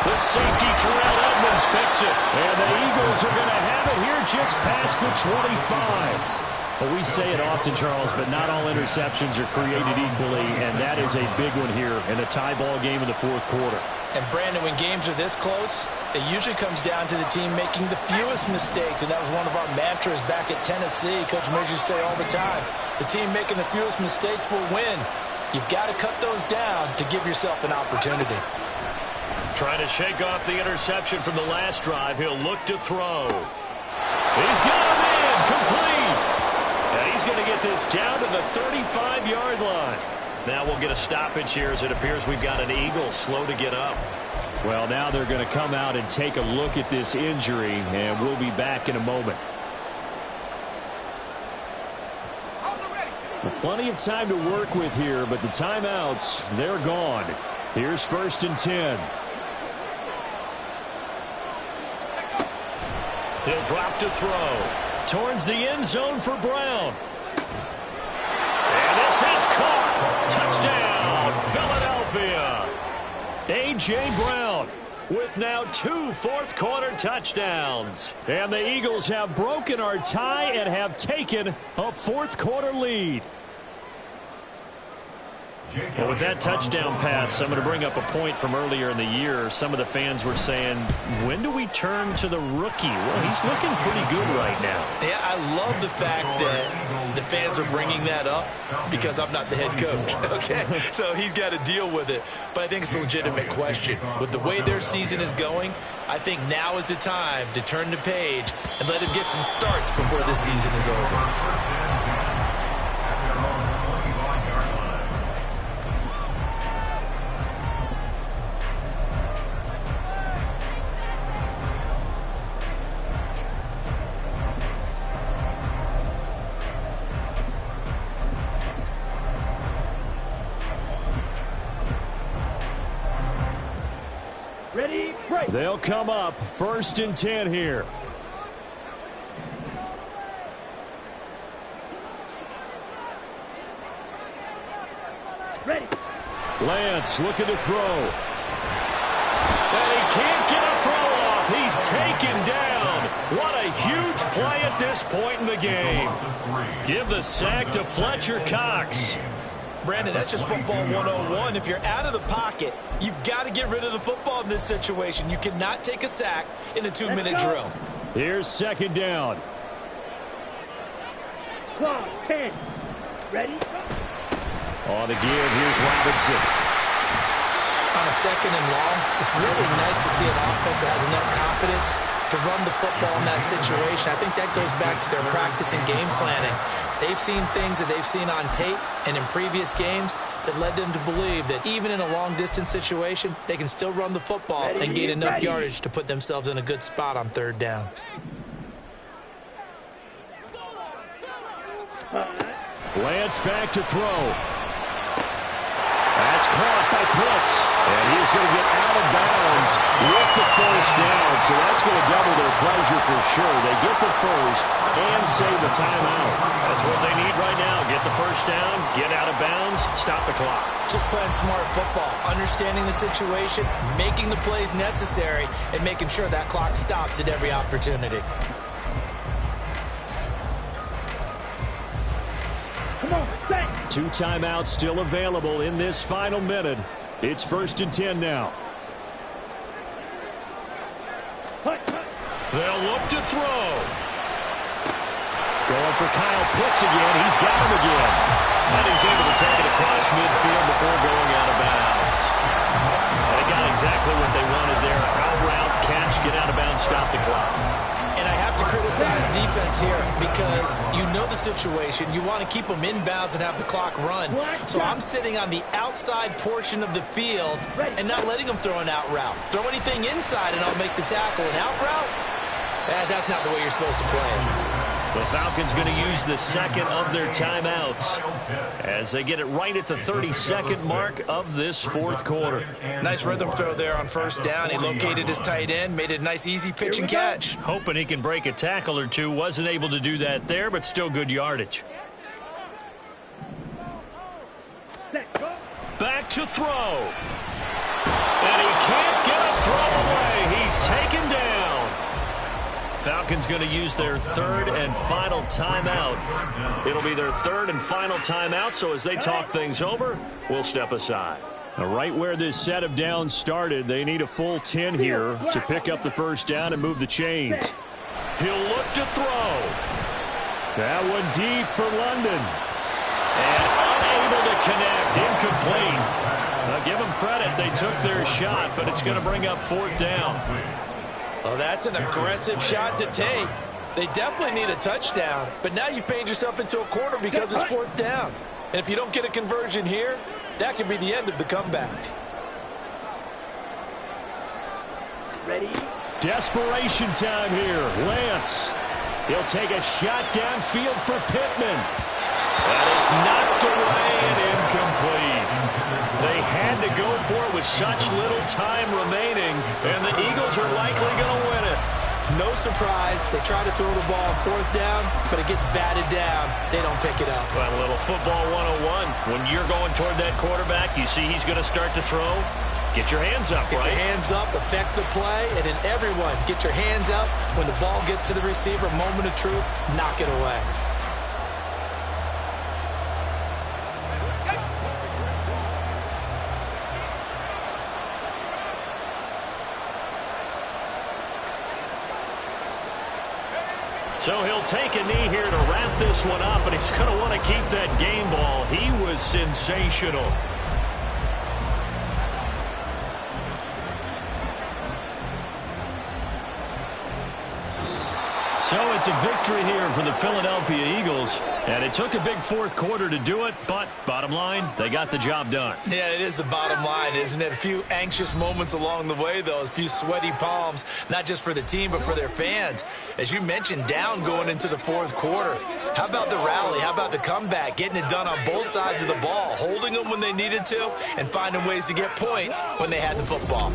The safety, Terrell Edmonds, picks it. And the Eagles are going to have it here just past the 25. Well, we say it often, Charles, but not all interceptions are created equally, and that is a big one here in a tie ball game in the fourth quarter. And, Brandon, when games are this close, it usually comes down to the team making the fewest mistakes, and that was one of our mantras back at Tennessee. Coach Mears used to say all the time, the team making the fewest mistakes will win. You've got to cut those down to give yourself an opportunity. Trying to shake off the interception from the last drive. He'll look to throw. He's got him in, complete. And he's going to get this down to the 35-yard line. Now we'll get a stoppage here as it appears we've got an Eagle slow to get up. Well, now they're going to come out and take a look at this injury, and we'll be back in a moment. Plenty of time to work with here, but the timeouts, they're gone. Here's 1st and 10. He'll drop to throw. Towards the end zone for Brown. And this is caught. Touchdown, Philadelphia. A.J. Brown with now 2 fourth-quarter touchdowns. And the Eagles have broken our tie and have taken a fourth-quarter lead. Well, with that touchdown pass, I'm going to bring up a point from earlier in the year. Some of the fans were saying, when do we turn to the rookie? Well, he's looking pretty good right now. Yeah, I love the fact that the fans are bringing that up because I'm not the head coach, okay? So he's got to deal with it. But I think it's a legitimate question. With the way their season is going, I think now is the time to turn the page and let him get some starts before this season is over. Ready, break. They'll come up 1st and 10 here. Ready. Lance looking to throw. And he can't get a throw off. He's taken down. What a huge play at this point in the game. Give the sack to Fletcher Cox. Brandon, that's just football 101. If you're out of the pocket, you've got to get rid of the football in this situation. You cannot take a sack in a 2-minute drill. Here's 2nd down. Clock, 10. Ready, go. On the give, here's Robinson. On a 2nd and long, it's really nice to see an offense that has enough confidence to run the football in that situation. I think that goes back to their practice and game planning. They've seen things that they've seen on tape and in previous games that led them to believe that even in a long-distance situation, they can still run the football and gain enough yardage to put themselves in a good spot on 3rd down. Lance back to throw. That's caught by Pitts. And he's going to get out of bounds with the 1st down. So that's going to double their pleasure for sure. They get the 1st and save the timeout. That's what they need right now. Get the 1st down, get out of bounds, stop the clock. Just playing smart football, understanding the situation, making the plays necessary, and making sure that clock stops at every opportunity. Come on, set. 2 timeouts still available in this final minute. It's 1st and 10 now. They'll look to throw. Going for Kyle Pitts again. He's got him again. And he's able to take it across midfield before going out of bounds. And they got exactly what they wanted there. Out route, catch, get out of bounds, stop the clock. And I have to criticize defense here because you know the situation. You want to keep them inbounds and have the clock run. So I'm sitting on the outside portion of the field and not letting them throw an out route. Throw anything inside and I'll make the tackle. An out route? That's not the way you're supposed to play it. The Falcons going to use the 2nd of their timeouts as they get it right at the 32nd mark of this 4th quarter. Nice rhythm throw there on 1st down. He located his tight end, made it a nice easy pitch and catch. Hoping he can break a tackle or two. Wasn't able to do that there, but still good yardage. Back to throw. And he can't get a throw away. He's taken down. Falcons going to use their 3rd and final timeout. It'll be their 3rd and final timeout, so as they talk things over, we'll step aside. Now, right where this set of downs started, they need a full 10 here to pick up the 1st down and move the chains. He'll look to throw. That one deep for London. And unable to connect, incomplete. Now, give them credit, they took their shot, but it's going to bring up 4th down. Well, that's an aggressive shot to take. They definitely need a touchdown, but now you've paid yourself into a corner because it's 4th down. And if you don't get a conversion here, that could be the end of the comeback. Ready? Desperation time here. Lance. He'll take a shot downfield for Pittman. And it's knocked away and incomplete. They had to go for it with such little time remaining, and the Eagles are likely going to win it. no surprise. They try to throw the ball on fourth down, but it gets batted down. They don't pick it up. Well, a little football 101. When you're going toward that quarterback, you see he's going to start to throw. Get your hands up, Get your hands up, affect the play, and then everyone get your hands up. When the ball gets to the receiver, moment of truth, knock it away. So he'll take a knee here to wrap this one up, and he's going to want to keep that game ball. He was sensational. So it's a victory here for the Philadelphia Eagles. And it took a big fourth quarter to do it, but bottom line, they got the job done. Yeah, it is the bottom line, isn't it? A few anxious moments along the way, though. A few sweaty palms, not just for the team, but for their fans. As you mentioned, down going into the fourth quarter. How about the rally? How about the comeback? Getting it done on both sides of the ball, holding them when they needed to, and finding ways to get points when they had the football.